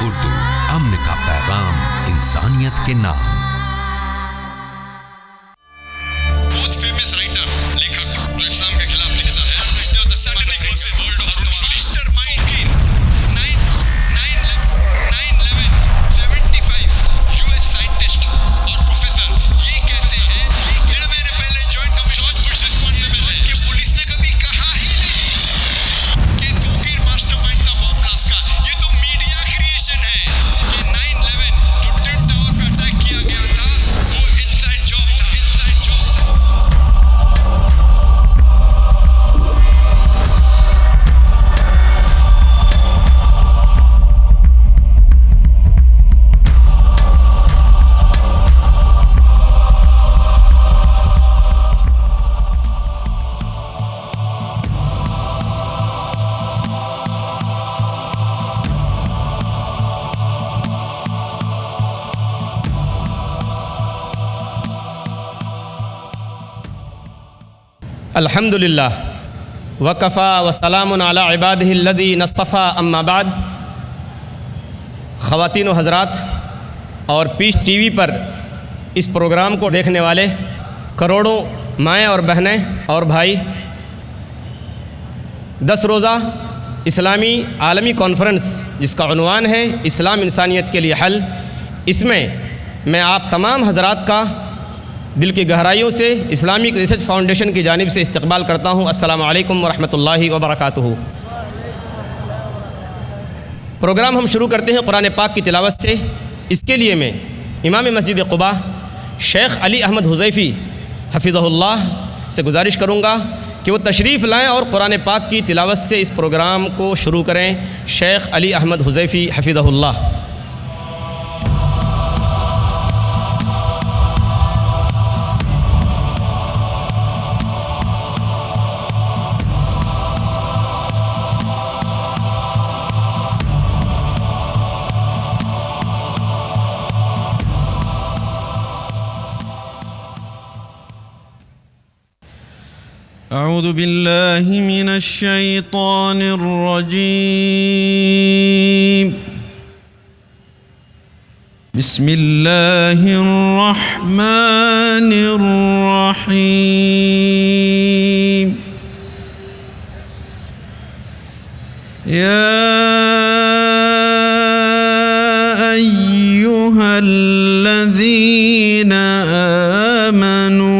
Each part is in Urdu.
اردو، امن کا پیغام، انسانیت کے نام۔ بہت فیمس رائٹر، لیکھک جو اسلام کے خلاف لکھتا ہے، الحمدللہ وکفا وسلام علی عبادہ الذین اصطفیٰ، اما بعد۔ خواتین و حضرات اور پیس ٹی وی پر اس پروگرام کو دیکھنے والے کروڑوں مائیں اور بہنیں اور بھائی، 10 روزہ اسلامی عالمی کانفرنس جس کا عنوان ہے اسلام انسانیت کے لیے حل، اس میں میں آپ تمام حضرات کا دل کی گہرائیوں سے اسلامک ریسرچ فاؤنڈیشن کی جانب سے استقبال کرتا ہوں۔ السلام علیکم ورحمۃ اللہ وبرکاتہ۔ پروگرام ہم شروع کرتے ہیں قرآن پاک کی تلاوت سے۔ اس کے لیے میں امام مسجد قباء شیخ علی احمد حذیفی حفظہ اللہ سے گزارش کروں گا کہ وہ تشریف لائیں اور قرآن پاک کی تلاوت سے اس پروگرام کو شروع کریں۔ شیخ علی احمد حذیفی حفظہ اللہ۔ اعوذ باللہ من الشیطان الرجیم، بسم اللہ الرحمن الرحیم۔ یا ایہا الذین آمنوا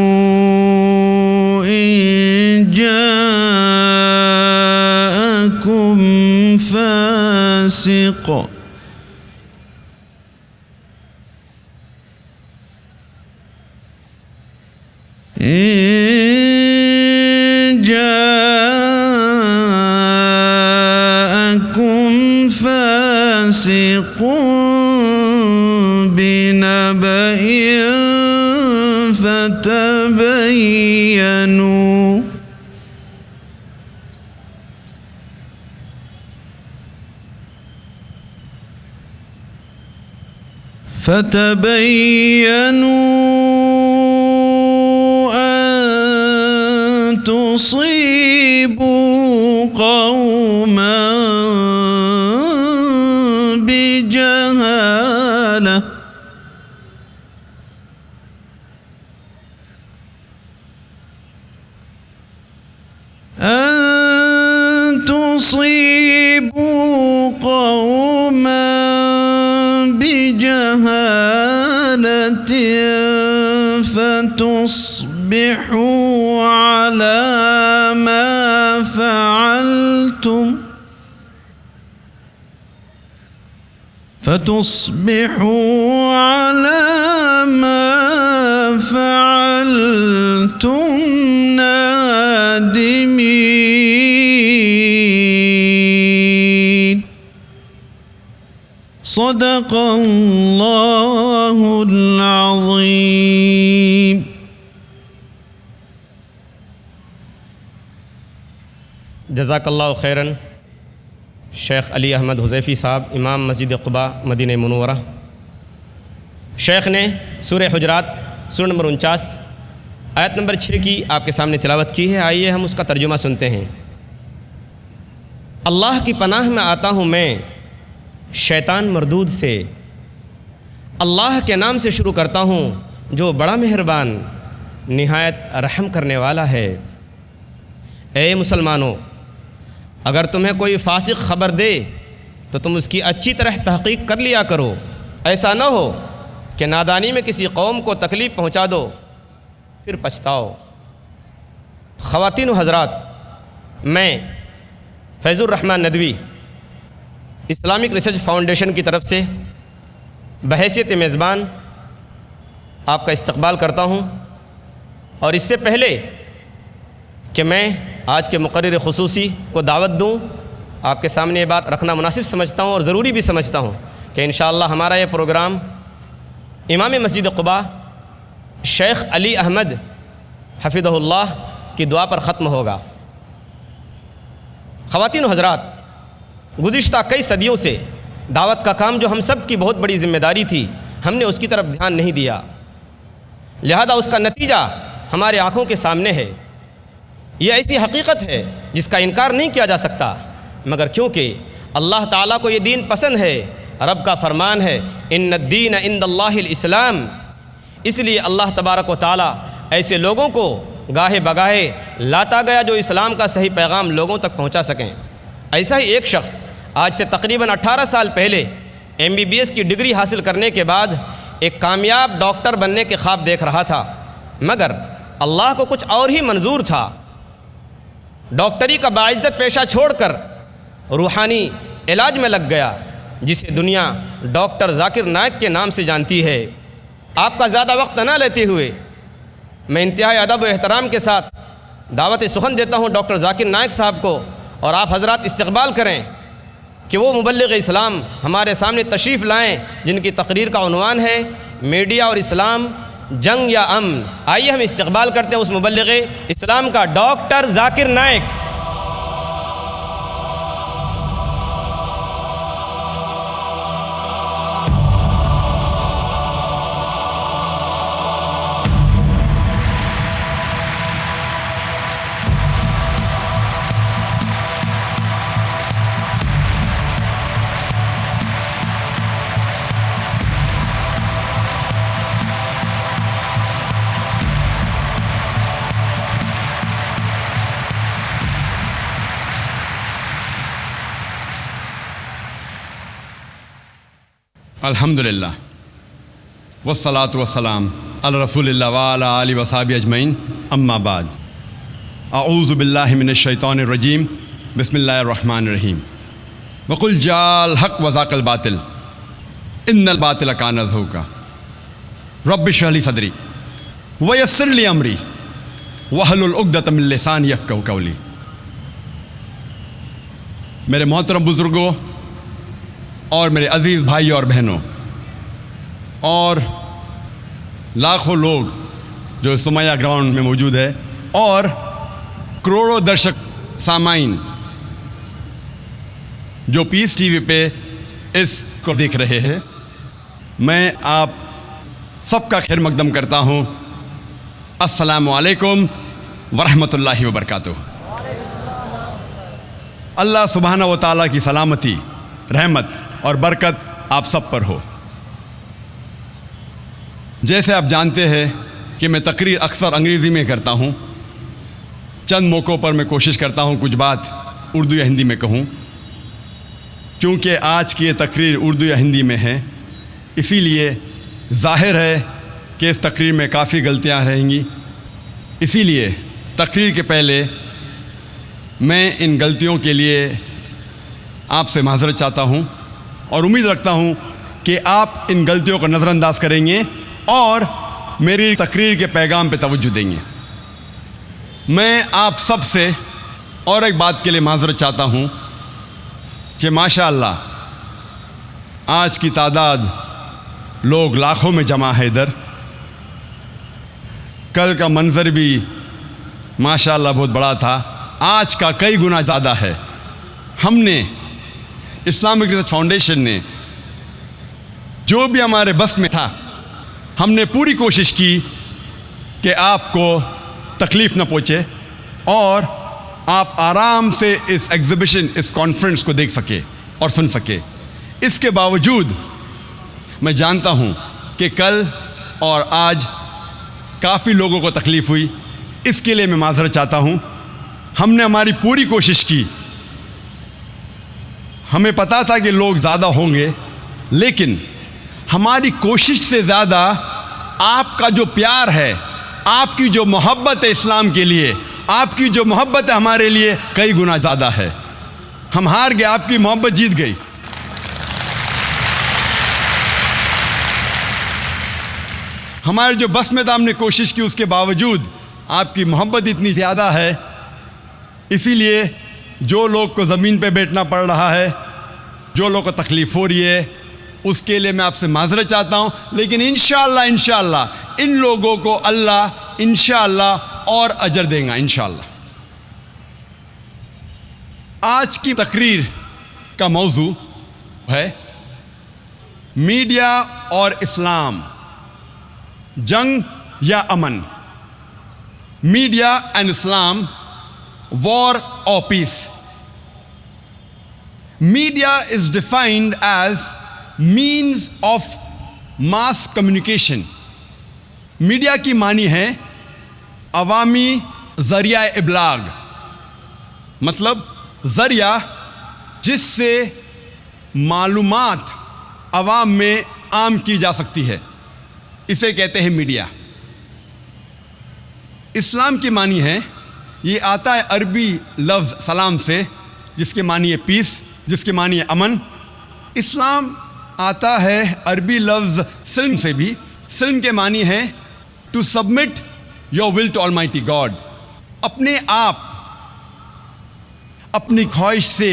فاسق إن جاءكم فاسق بنبأ فتبينوا أن تصيبوا قوما بجهالة فتصبحوا على ما فعلتم نادمين۔ صدق اللہ العظیم۔ جزاک اللہ خیراً شیخ علی احمد حذیفی صاحب، امام مسجد قباء مدینہ منورہ۔ شیخ نے سورہ حجرات سورہ نمبر 49 آیت نمبر 6 کی آپ کے سامنے تلاوت کی ہے۔ آئیے ہم اس کا ترجمہ سنتے ہیں۔ اللہ کی پناہ میں آتا ہوں میں شیطان مردود سے۔ اللہ کے نام سے شروع کرتا ہوں جو بڑا مہربان نہایت رحم کرنے والا ہے۔ اے مسلمانوں، اگر تمہیں کوئی فاسق خبر دے تو تم اس کی اچھی طرح تحقیق کر لیا کرو، ایسا نہ ہو کہ نادانی میں کسی قوم کو تکلیف پہنچا دو پھر پچھتاؤ۔ خواتین و حضرات، میں فیض الرحمن ندوی اسلامک ریسرچ فاؤنڈیشن کی طرف سے بحیثیت میزبان آپ کا استقبال کرتا ہوں، اور اس سے پہلے کہ میں آج کے مقرر خصوصی کو دعوت دوں، آپ کے سامنے یہ بات رکھنا مناسب سمجھتا ہوں اور ضروری بھی سمجھتا ہوں کہ انشاءاللہ ہمارا یہ پروگرام امام مسجد قباء شیخ علی احمد حفظہ اللہ کی دعا پر ختم ہوگا۔ خواتین و حضرات، گزشتہ کئی صدیوں سے دعوت کا کام جو ہم سب کی بہت بڑی ذمہ داری تھی، ہم نے اس کی طرف دھیان نہیں دیا، لہذا اس کا نتیجہ ہمارے آنکھوں کے سامنے ہے۔ یہ ایسی حقیقت ہے جس کا انکار نہیں کیا جا سکتا، مگر کیونکہ اللہ تعالیٰ کو یہ دین پسند ہے، رب کا فرمان ہے ان الدین عند اللہ الاسلام، اس لیے اللہ تبارک و تعالیٰ ایسے لوگوں کو گاہے بگاہے لاتا گیا جو اسلام کا صحیح پیغام لوگوں تک پہنچا سکیں۔ ایسا ہی ایک شخص آج سے تقریباً 18 سال پہلے MBBS کی ڈگری حاصل کرنے کے بعد ایک کامیاب ڈاکٹر بننے کے خواب دیکھ رہا تھا، مگر اللہ کو کچھ اور ہی منظور تھا۔ ڈاکٹری کا باعزت پیشہ چھوڑ کر روحانی علاج میں لگ گیا، جسے دنیا ڈاکٹر ذاکر نائک کے نام سے جانتی ہے۔ آپ کا زیادہ وقت نہ لیتے ہوئے میں انتہائی ادب و احترام کے ساتھ دعوت سخن دیتا ہوں ڈاکٹر ذاکر نائک صاحب کو، اور آپ حضرات استقبال کریں کہ وہ مبلغ اسلام ہمارے سامنے تشریف لائیں جن کی تقریر کا عنوان ہے میڈیا اور اسلام، جنگ یا امن۔ آئیے ہم استقبال کرتے ہیں اس مبلغ اسلام کا، ڈاکٹر ذاکر نائک۔ الحمدللہ والصلاة والسلام علی رسول اللہ وعلی آلہ وصحبہ اجمعین، اما بعد، اعوذ باللہ من الشیطان الرجیم، بسم اللہ الرحمن الرحیم۔ وقل جاء الحق وزاق الباطل ان الباطل کان زہوقا رب اشرح لی صدری ویسر لی امری واحلل عقدۃ من لسانی یفقہوا قولی۔ میرے محترم بزرگوں اور میرے عزیز بھائیوں اور بہنوں، اور لاکھوں لوگ جو سمیہ گراؤنڈ میں موجود ہے، اور کروڑوں درشک سامعین جو پیس ٹی وی پہ اس کو دیکھ رہے ہیں، میں آپ سب کا خیر مقدم کرتا ہوں۔ السلام علیکم ورحمۃ اللہ وبرکاتہ۔ اللہ سبحانہ و تعالیٰ کی سلامتی، رحمت اور برکت آپ سب پر ہو۔ جیسے آپ جانتے ہیں کہ میں تقریر اکثر انگریزی میں کرتا ہوں، چند موقعوں پر میں کوشش کرتا ہوں کچھ بات اردو یا ہندی میں کہوں، کیونکہ آج کی یہ تقریر اردو یا ہندی میں ہے، اسی لیے ظاہر ہے کہ اس تقریر میں کافی غلطیاں رہیں گی۔ اسی لیے تقریر کے پہلے میں ان غلطیوں کے لیے آپ سے معذرت چاہتا ہوں، اور امید رکھتا ہوں کہ آپ ان غلطیوں کو نظر انداز کریں گے اور میری تقریر کے پیغام پہ توجہ دیں گے۔ میں آپ سب سے اور ایک بات کے لیے معذرت چاہتا ہوں کہ ماشاءاللہ آج کی تعداد لوگ لاکھوں میں جمع ہے ادھر، کل کا منظر بھی ماشاءاللہ بہت بڑا تھا، آج کا کئی گنا زیادہ ہے۔ ہم نے اسلامک ریسرچ فاؤنڈیشن نے جو بھی ہمارے بس میں تھا، ہم نے پوری کوشش کی کہ آپ کو تکلیف نہ پہنچے اور آپ آرام سے اس ایگزیبیشن، اس کانفرنس کو دیکھ سکے اور سن سکے۔ اس کے باوجود میں جانتا ہوں کہ کل اور آج کافی لوگوں کو تکلیف ہوئی، اس کے لیے میں معذرت چاہتا ہوں۔ ہم نے ہماری پوری کوشش کی، ہمیں پتہ تھا کہ لوگ زیادہ ہوں گے، لیکن ہماری کوشش سے زیادہ آپ کا جو پیار ہے، آپ کی جو محبت ہے اسلام کے لیے، آپ کی جو محبت ہے ہمارے لیے کئی گنا زیادہ ہے۔ ہم ہار گئے، آپ کی محبت جیت گئی۔ ہمارے جو بس میں تھا، ہم نے کوشش کی، اس کے باوجود آپ کی محبت اتنی زیادہ ہے، اسی لیے جو لوگ کو زمین پہ بیٹھنا پڑ رہا ہے، جو لوگ کو تکلیف ہو رہی ہے، اس کے لیے میں آپ سے معذرت چاہتا ہوں، لیکن انشاءاللہ ان لوگوں کو اللہ انشاءاللہ اور اجر دیں گا انشاءاللہ۔ آج کی تقریر کا موضوع ہے میڈیا اور اسلام، جنگ یا امن، media and Islam, war or peace. Media is defined as means of mass communication. Media کی معنی ہے عوامی ذریعہ ابلاغ، مطلب ذریعہ جس سے معلومات عوام میں عام کی جا سکتی ہے، اسے کہتے ہیں میڈیا۔ اسلام کی معنی ہے، یہ آتا ہے عربی لفظ سلام سے، جس کے معنی ہے پیس، جس کے معنی ہے امن۔ اسلام آتا ہے عربی لفظ سلم سے بھی، سلم کے معنی ہے to submit your will to almighty God, اپنے آپ اپنی خواہش سے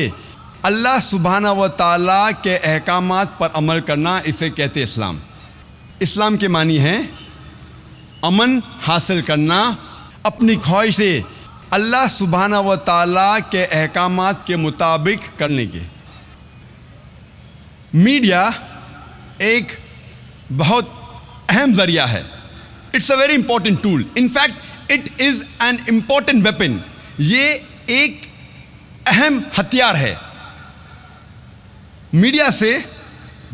اللہ سبحانہ و تعالیٰ کے احکامات پر عمل کرنا، اسے کہتے اسلام۔ اسلام کے معنی ہے امن حاصل کرنا، اپنی خواہش سے اللہ سبحانہ و تعالیٰ کے احکامات کے مطابق کرنے کے۔ میڈیا ایک بہت اہم ذریعہ ہے، it's a very important tool, in fact it is an important weapon, یہ ایک اہم ہتھیار ہے۔ میڈیا سے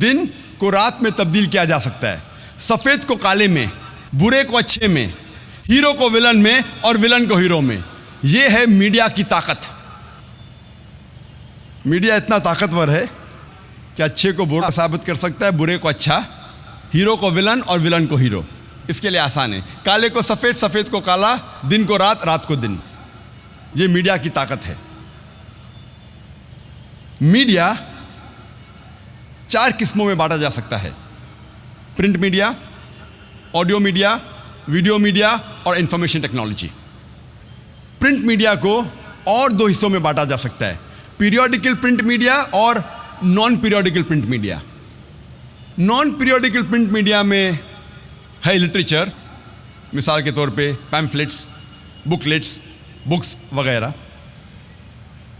دن کو رات میں تبدیل کیا جا سکتا ہے، سفید کو کالے میں، برے کو اچھے میں، ہیرو کو ولن میں اور ولن کو ہیرو میں۔ یہ ہے میڈیا کی طاقت۔ میڈیا اتنا طاقتور ہے کہ اچھے کو برا ثابت کر سکتا ہے، برے کو اچھا، ہیرو کو ولن اور ولن کو ہیرو۔ اس کے لیے آسان ہے، کالے کو سفید، سفید کو کالا، دن کو رات، رات کو دن۔ یہ میڈیا کی طاقت ہے۔ میڈیا 4 قسموں میں بانٹا جا سکتا ہے: print media, audio media, video media اور انفارمیشن ٹیکنالوجی۔ پرنٹ میڈیا کو اور 2 حصوں میں بانٹا جا سکتا ہے: پیریوڈیکل پرنٹ میڈیا اور naan periodical print media. Naan periodical print media میں ہے لٹریچر، مثال کے طور پہ پیمفلٹس، بکلیٹس، بکس وغیرہ۔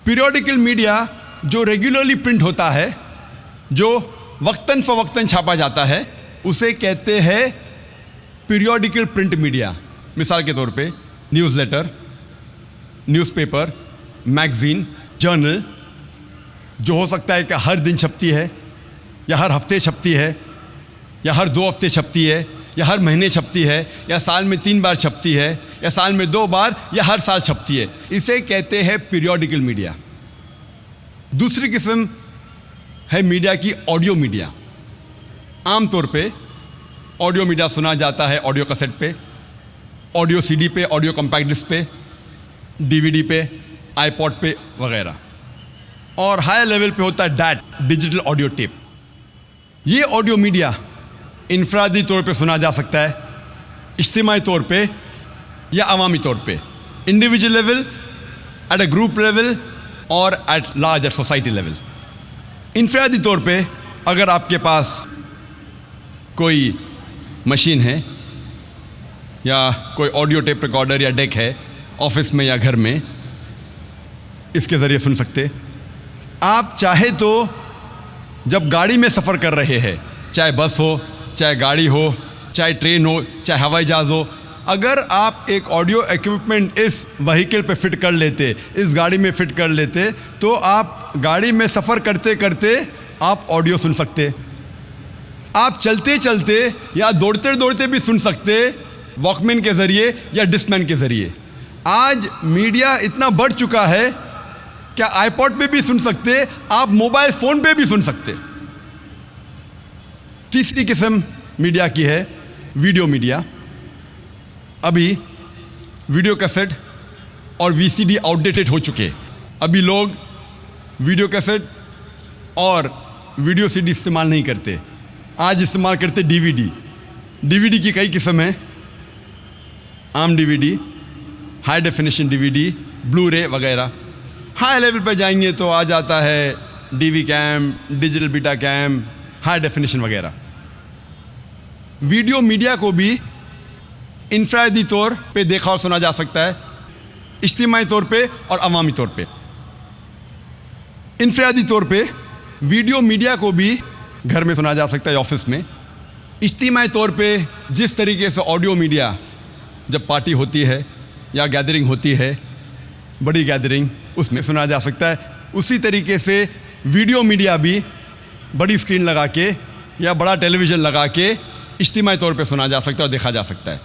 پیریوڈیکل میڈیا جو ریگولرلی پرنٹ ہوتا ہے، جو وقتاً فوقتاً چھاپا جاتا ہے، اسے کہتے ہیں پیریوڈیکل پرنٹ میڈیا۔ مثال کے طور پہ newsletter, newspaper, magazine, journal, جو ہو سکتا ہے کہ ہر دن چھپتی ہے، یا ہر ہفتے چھپتی ہے، یا ہر 2 ہفتے چھپتی ہے، یا ہر مہینے چھپتی ہے، یا سال میں 3 بار چھپتی ہے، یا سال میں 2 بار، یا ہر سال چھپتی ہے، اسے کہتے ہیں پیریوڈیکل میڈیا۔ دوسری قسم ہے میڈیا کی آڈیو میڈیا۔ عام طور پہ آڈیو میڈیا سنا جاتا ہے آڈیو کیسٹ پہ، آڈیو سی ڈی پہ، آڈیو کمپیکٹ ڈسک پہ، ڈی وی ڈی پہ، آئی پوڈ پہ وغیرہ، اور ہائی لیول پہ ہوتا ہے ڈیٹ، ڈیجیٹل آڈیو ٹیپ۔ یہ آڈیو میڈیا انفرادی طور پہ سنا جا سکتا ہے، اجتماعی طور پہ یا عوامی طور پہ، individual level, at a group level اور at large at society level. انفرادی طور پہ اگر آپ کے پاس کوئی مشین ہے یا کوئی آڈیو ٹیپ ریکارڈر یا ڈیک ہے آفس میں یا گھر میں، اس کے ذریعے سن سکتے۔ آپ چاہے تو جب گاڑی میں سفر کر رہے ہیں، چاہے بس ہو، چاہے گاڑی ہو، چاہے ٹرین ہو، چاہے ہوائی جہاز ہو، اگر آپ ایک آڈیو ایکوپمنٹ اس وہیکل پہ فٹ کر لیتے، اس گاڑی میں فٹ کر لیتے، تو آپ گاڑی میں سفر کرتے کرتے آپ آڈیو سن سکتے، آپ چلتے چلتے یا دوڑتے دوڑتے بھی سن سکتے، واک مین کے ذریعے یا ڈسک مین کے ذریعے۔ آج میڈیا اتنا بڑھ چکا ہے کہ آئی پاڈ پہ بھی سن سکتے، آپ موبائل فون پہ بھی سن سکتے۔ تیسری قسم میڈیا کی ہے ویڈیو میڈیا۔ ابھی ویڈیو کیسٹ اور وی سی ڈی آؤٹ ڈیٹڈ ہو چکے، ابھی لوگ ویڈیو کیسٹ اور ویڈیو سی ڈی استعمال نہیں کرتے، آج استعمال کرتے ڈی وی ڈی۔ ڈی وی ڈی کی کئی قسم ہیں، عام ڈی وی ڈی، ہائی ڈیفینیشن ڈی وی ڈی، بلو رے وغیرہ۔ ہائی لیول پہ جائیں گے تو آ جاتا ہے D V cam, digital beta cam, high definition وغیرہ۔ ویڈیو میڈیا کو بھی انفرادی طور پہ دیکھا اور سنا جا سکتا ہے، اجتماعی طور پہ اور عوامی طور پہ۔ انفرادی طور پہ ویڈیو میڈیا کو بھی گھر میں سنا جا سکتا ہے، آفس میں۔ اجتماعی طور پہ جس طریقے سے آڈیو میڈیا جب پارٹی ہوتی ہے یا گیدرنگ ہوتی ہے، بڑی گیدرنگ، اس میں سنا جا سکتا ہے، اسی طریقے سے ویڈیو میڈیا بھی بڑی اسکرین لگا کے یا بڑا ٹیلی ویژن لگا کے اجتماعی طور پہ سنا جا سکتا ہے اور دیکھا جا سکتا ہے۔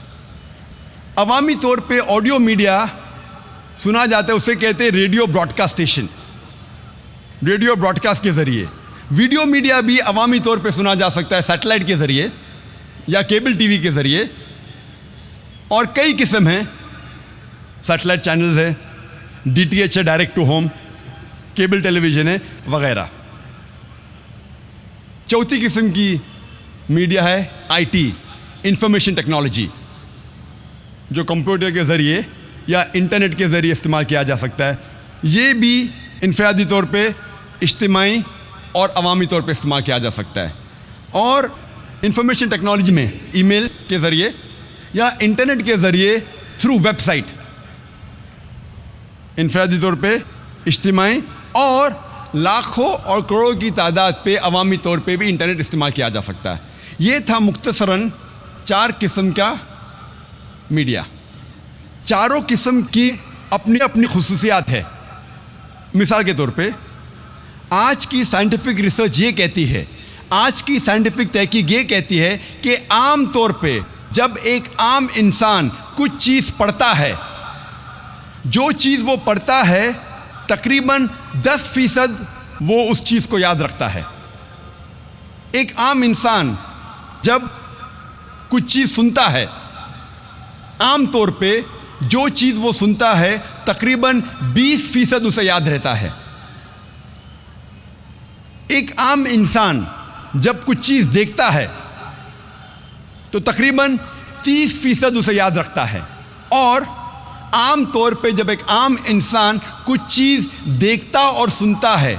عوامی طور پہ آڈیو میڈیا سنا جاتا ہے، اسے کہتے ہیں radio broadcast station, radio broadcast کے ذریعے۔ ویڈیو میڈیا بھی عوامی طور پہ سنا جا سکتا ہے سیٹلائٹ کے ذریعے یا کیبل ٹی وی کے ذریعے، اور کئی قسم ہیں، سیٹلائٹ چینلز ہے، ڈی ٹی ایچ ہے direct to home, cable television ہے وغیرہ۔ چوتھی قسم کی میڈیا ہے آئی ٹی، انفارمیشن ٹیکنالوجی، جو کمپیوٹر کے ذریعے یا انٹرنیٹ کے ذریعے استعمال کیا جا سکتا ہے۔ یہ بھی انفرادی طور پہ، اجتماعی اور عوامی طور پہ استعمال کیا جا سکتا ہے۔ اور انفارمیشن ٹیکنالوجی میں ای میل کے ذریعے یا انٹرنیٹ کے ذریعے تھرو ویب سائٹ، انفرادی طور پہ، اجتماعی اور لاکھوں اور کروڑوں کی تعداد پہ عوامی طور پہ بھی انٹرنیٹ استعمال کیا جا سکتا ہے۔ یہ تھا مختصراً 4 قسم کا میڈیا۔ چاروں قسم کی اپنی اپنی خصوصیات ہے۔ مثال کے طور پہ آج کی سائنٹیفک ریسرچ یہ کہتی ہے، آج کی سائنٹیفک تحقیق یہ کہتی ہے کہ عام طور پہ جب ایک عام انسان کچھ چیز پڑھتا ہے، جو چیز وہ پڑھتا ہے تقریباً 10% وہ اس چیز کو یاد رکھتا ہے۔ ایک عام انسان جب کچھ چیز سنتا ہے، عام طور پہ جو چیز وہ سنتا ہے تقریباً 20% اسے یاد رہتا ہے۔ ایک عام انسان جب کچھ چیز دیکھتا ہے تو تقریباً 30% اسے یاد رکھتا ہے، اور عام طور پہ جب ایک عام انسان کچھ چیز دیکھتا اور سنتا ہے،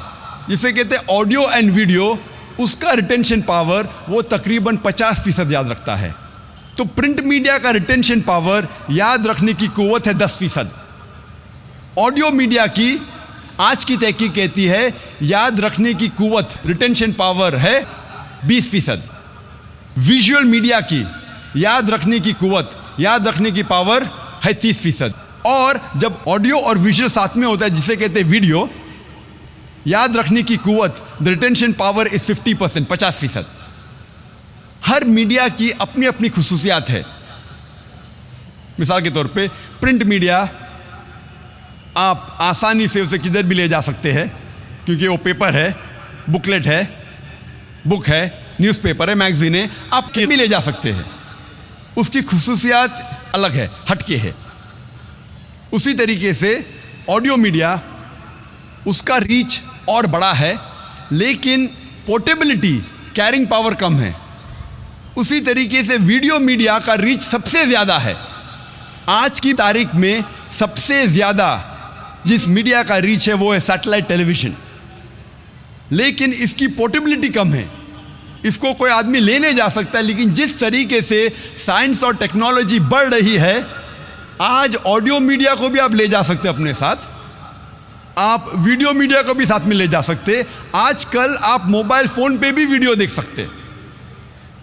جسے کہتے ہیں آڈیو اینڈ ویڈیو، اس کا ریٹینشن پاور وہ تقریباً 50% یاد رکھتا ہے۔ تو پرنٹ میڈیا کا ریٹینشن پاور، یاد رکھنے کی قوت ہے 10%۔ آڈیو میڈیا کی آج کی تحقیق کہتی ہے یاد رکھنے کی قوت، ریٹینشن پاور ہے 20%۔ ویژول میڈیا کی یاد رکھنے کی قوت، یاد رکھنے کی پاور ہے 30%۔ اور جب آڈیو اور ویژول ساتھ میں ہوتا ہے، جسے کہتے ہیں ویڈیو، یاد رکھنے کی قوت، the retention power is 50%، 50%۔ Hare media کی اپنی اپنی خصوصیات ہے۔ مثال کے طور پہ پرنٹ میڈیا، آپ آسانی سے اسے کدھر بھی لے جا سکتے ہیں، کیونکہ وہ پیپر ہے، بکلیٹ ہے، بک ہے، نیوز پیپر ہے، میگزین ہے، آپ کہیں بھی لے جا سکتے ہیں۔ اس کی خصوصیات الگ ہے، ہٹ کے ہے۔ اسی طریقے سے آڈیو میڈیا، اس کا ریچ اور بڑا ہے، لیکن پورٹیبلٹی، کیرنگ پاور کم ہے۔ اسی طریقے سے ویڈیو میڈیا کا ریچ سب سے زیادہ ہے۔ آج کی تاریخ میں سب سے زیادہ جس میڈیا کا ریچ ہے وہ ہے سیٹلائٹ ٹیلی ویژن، لیکن اس کی پورٹیبلٹی کم ہے۔ اس کو کوئی آدمی لینے جا سکتا ہے، لیکن جس طریقے سے سائنس اور ٹیکنالوجی بڑھ رہی ہے، آج آڈیو میڈیا کو بھی آپ لے جا سکتے اپنے ساتھ، آپ ویڈیو میڈیا کو بھی ساتھ میں لے جا سکتے۔ آج کل آپ موبائل فون پہ بھی ویڈیو دیکھ سکتے۔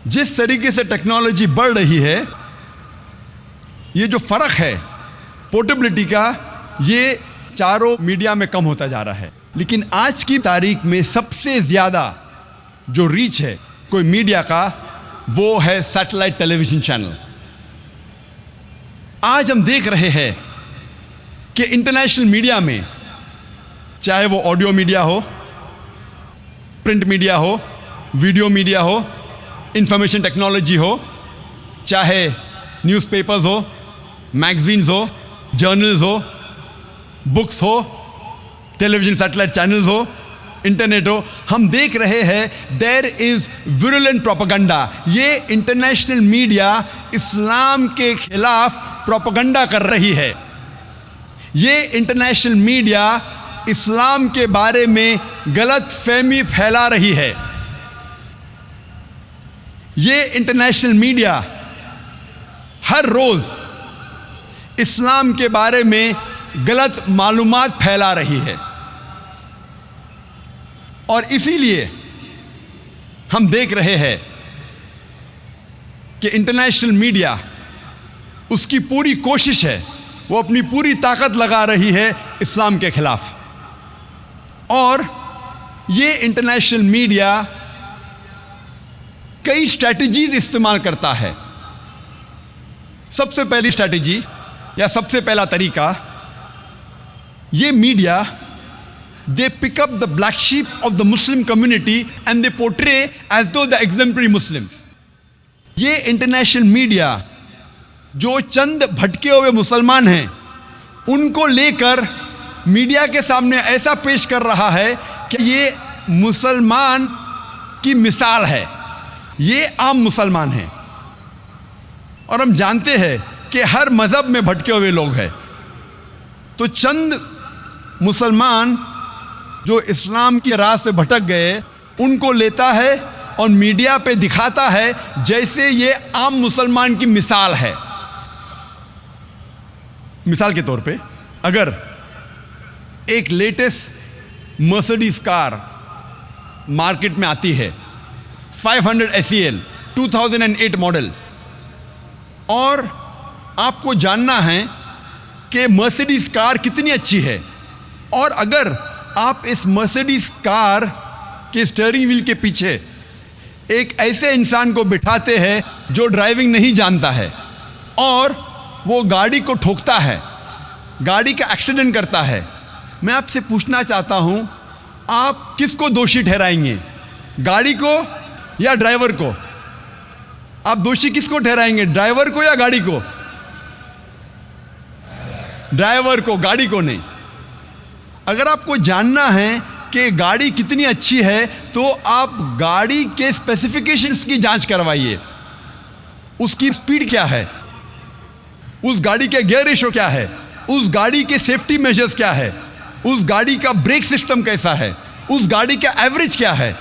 جس طریقے سے ٹیکنالوجی بڑھ رہی ہے، یہ جو فرق ہے پورٹیبلٹی کا، یہ چاروں میڈیا میں کم ہوتا جا رہا ہے۔ لیکن آج کی تاریخ میں سب سے زیادہ جو ریچ ہے کوئی میڈیا کا وہ ہے سیٹلائٹ ٹیلی ویژن چینل. آج ہم دیکھ رہے ہیں کہ انٹرنیشنل میڈیا میں چاہے وہ آڈیو میڈیا ہو, پرنٹ میڈیا ہو, ویڈیو میڈیا ہو, انفارمیشن ٹیکنالوجی ہو, چاہے نیوز پیپرز ہو, میگزینز ہو, جرنلز ہو, بکس ہو, ٹیلی ویژن سیٹلائٹ چینلز ہو, انٹرنیٹ ہو, ہم دیکھ رہے ہیں دیر از ویرولنٹ پروپیگنڈا. یہ انٹرنیشنل میڈیا اسلام کے خلاف پروپیگنڈا کر رہی ہے. یہ انٹرنیشنل میڈیا اسلام کے بارے میں غلط فہمی پھیلا رہی ہے. یہ انٹرنیشنل میڈیا ہر روز اسلام کے بارے میں غلط معلومات پھیلا رہی ہے, اور اسی لیے ہم دیکھ رہے ہیں کہ انٹرنیشنل میڈیا اس کی پوری کوشش ہے, وہ اپنی پوری طاقت لگا رہی ہے اسلام کے خلاف. اور یہ انٹرنیشنل میڈیا کئی اسٹریٹجیز استعمال کرتا ہے. سب سے پہلی اسٹریٹجی یا سب سے پہلا طریقہ, یہ media they pick up the black sheep of the Muslim community and they portray as though the exemplary Muslims. یہ انٹرنیشنل میڈیا جو چند بھٹکے ہوئے مسلمان ہیں ان کو لے کر میڈیا کے سامنے ایسا پیش کر رہا ہے کہ یہ مسلمان کی مثال ہے, یہ عام مسلمان ہیں. اور ہم جانتے ہیں کہ ہر مذہب میں بھٹکے ہوئے لوگ ہیں, تو چند مسلمان جو اسلام کی راہ سے بھٹک گئے ان کو لیتا ہے اور میڈیا پہ دکھاتا ہے جیسے یہ عام مسلمان کی مثال ہے. مثال کے طور پہ اگر ایک لیٹسٹ مرسڈیز کار مارکیٹ میں آتی ہے 500 SEL 2008 ماڈل, اور آپ کو جاننا ہے کہ مرسڈیز کار کتنی اچھی ہے, اور اگر آپ اس مرسڈیز کار کے اسٹیئرنگ وہیل کے پیچھے ایک ایسے انسان کو بٹھاتے ہیں جو ڈرائیونگ نہیں جانتا ہے اور وہ گاڑی کو ٹھوکتا ہے, گاڑی کا ایکسیڈنٹ کرتا ہے, میں آپ سے پوچھنا چاہتا ہوں آپ کس کو دوشی ٹھہرائیں گے, گاڑی کو یا ڈرائیور کو؟ آپ دوشی کس کو ٹھہرائیں گے, ڈرائیور کو یا گاڑی کو؟ ڈرائیور کو, گاڑی کو نہیں. اگر آپ کو جاننا ہے کہ گاڑی کتنی اچھی ہے تو آپ گاڑی کے اسپیسیفکیشنز کی جانچ کروائیے, اس کی سپیڈ کیا ہے, اس گاڑی کے گیئر ریشو کیا ہے, اس گاڑی کے سیفٹی میجرز کیا ہے, اس گاڑی کا بریک سسٹم کیسا ہے, اس گاڑی کا ایوریج کیا ہے.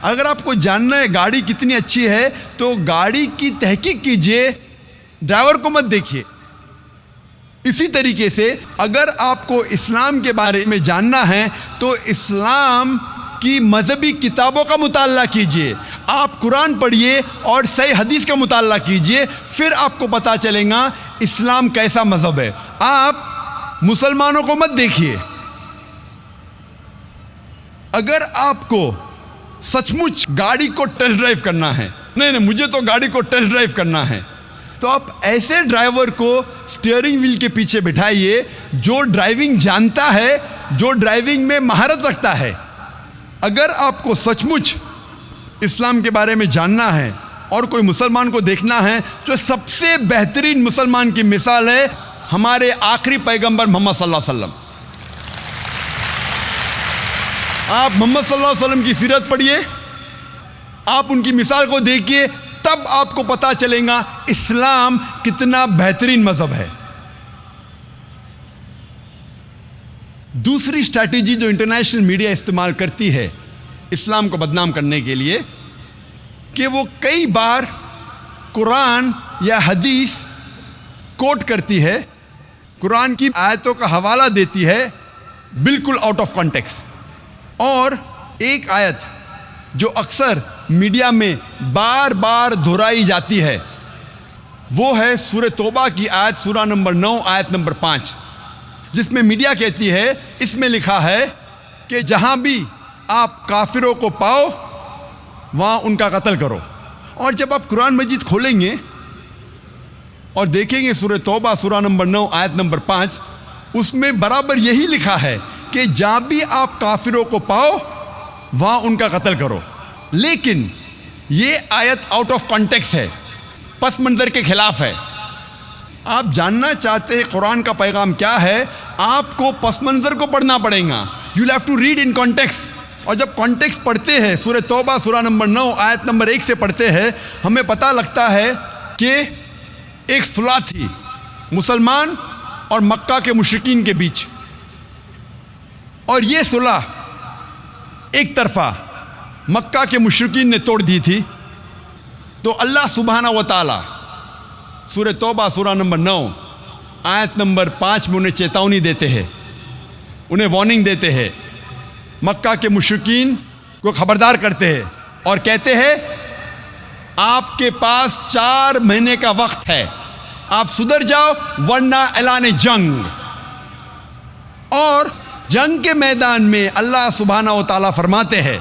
اگر آپ کو جاننا ہے گاڑی کتنی اچھی ہے تو گاڑی کی تحقیق کیجئے, ڈرائیور کو مت دیکھیے. اسی طریقے سے اگر آپ کو اسلام کے بارے میں جاننا ہے تو اسلام کی مذہبی کتابوں کا مطالعہ کیجئے, آپ قرآن پڑھیے اور صحیح حدیث کا مطالعہ کیجئے, پھر آپ کو پتہ چلے گا اسلام کیسا مذہب ہے. آپ مسلمانوں کو مت دیکھیے. اگر آپ کو سچ مچ گاڑی کو ٹیسٹ ڈرائیو کرنا ہے, نہیں مجھے تو گاڑی کو ٹیسٹ ڈرائیو کرنا ہے, تو آپ ایسے ڈرائیور کو سٹیئرنگ وہیل کے پیچھے بٹھائیے جو ڈرائیونگ جانتا ہے, جو ڈرائیونگ میں مہارت رکھتا ہے. اگر آپ کو سچ مچ اسلام کے بارے میں جاننا ہے اور کوئی مسلمان کو دیکھنا ہے تو سب سے بہترین مسلمان کی مثال ہے ہمارے آخری پیغمبر محمد صلی اللہ علیہ وسلم. آپ محمد صلی اللہ علیہ وسلم کی سیرت پڑھیے, آپ ان کی مثال کو دیکھیے, تب آپ کو پتہ چلے گا اسلام کتنا بہترین مذہب ہے. دوسری اسٹریٹجی جو انٹرنیشنل میڈیا استعمال کرتی ہے اسلام کو بدنام کرنے کے لیے, کہ وہ کئی بار قرآن یا حدیث کوٹ کرتی ہے, قرآن کی آیتوں کا حوالہ دیتی ہے بالکل آؤٹ آف کانٹیکسٹ. اور ایک آیت جو اکثر میڈیا میں بار بار دہرائی جاتی ہے وہ ہے سورہ توبہ کی آیت, سورہ نمبر 9 آیت نمبر 5, جس میں میڈیا کہتی ہے, اس میں لکھا ہے کہ جہاں بھی آپ کافروں کو پاؤ وہاں ان کا قتل کرو. اور جب آپ قرآن مجید کھولیں گے اور دیکھیں گے سورہ توبہ سورہ نمبر 9 آیت نمبر 5، اس میں برابر یہی لکھا ہے کہ جہاں بھی آپ کافروں کو پاؤ وہاں ان کا قتل کرو. لیکن یہ آیت آؤٹ آف کانٹیکسٹ ہے، پس منظر کے خلاف ہے. آپ جاننا چاہتے ہیں قرآن کا پیغام کیا ہے، آپ کو پس منظر کو پڑھنا پڑے گا. You have to read in context. اور جب کانٹیکسٹ پڑھتے ہیں سورہ توبہ سورہ نمبر 9 آیت نمبر 1 سے پڑھتے ہیں، ہمیں پتہ لگتا ہے کہ ایک صلح تھی مسلمان اور مکہ کے مشرکین کے بیچ، اور یہ صلح ایک طرفہ مکہ کے مشرکین نے توڑ دی تھی. تو اللہ سبحانہ و تعالی سورہ توبہ سورہ نمبر 9 آیت نمبر 5 میں انہیں چیتونی دیتے ہیں، انہیں وارننگ دیتے ہیں، مکہ کے مشرکین کو خبردار کرتے ہیں اور کہتے ہیں آپ کے پاس 4 مہینے کا وقت ہے، آپ سدھر جاؤ ورنہ اعلان جنگ. اور جنگ کے میدان میں اللہ سبحانہ و تعالیٰ فرماتے ہیں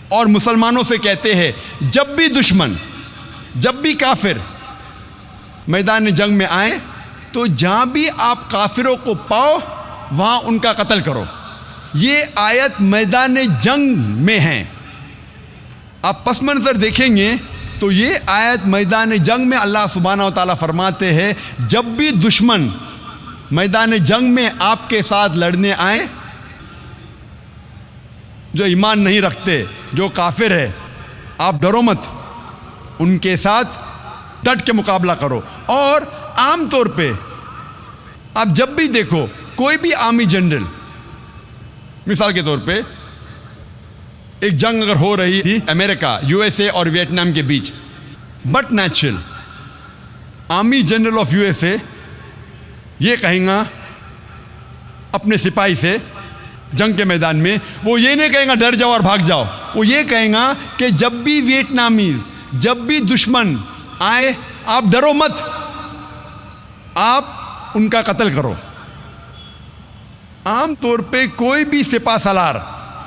اور مسلمانوں سے کہتے ہیں جب بھی دشمن، جب بھی کافر میدان جنگ میں آئیں تو جہاں بھی آپ کافروں کو پاؤ وہاں ان کا قتل کرو. یہ آیت میدان جنگ میں ہیں. آپ پس منظر دیکھیں گے تو یہ آیت میدان جنگ میں اللہ سبحانہ و تعالیٰ فرماتے ہیں جب بھی دشمن میدان جنگ میں آپ کے ساتھ لڑنے آئیں، جو ایمان نہیں رکھتے، جو کافر ہے، آپ ڈرو مت، ان کے ساتھ ڈٹ کے مقابلہ کرو. اور عام طور پہ آپ جب بھی دیکھو کوئی بھی آرمی جنرل، مثال کے طور پہ ایک جنگ اگر ہو رہی تھی امریکہ USA اور ویتنام کے بیچ، but natural army general of USA یہ کہیں گا اپنے سپاہی سے جنگ کے میدان میں، وہ یہ نہیں کہیں گا ڈر جاؤ اور بھاگ جاؤ، وہ یہ کہیں گا کہ جب بھی ویتنامیز، جب بھی دشمن آئے آپ ڈرو مت، آپ ان کا قتل کرو. عام طور پہ کوئی بھی سپاہ سالار،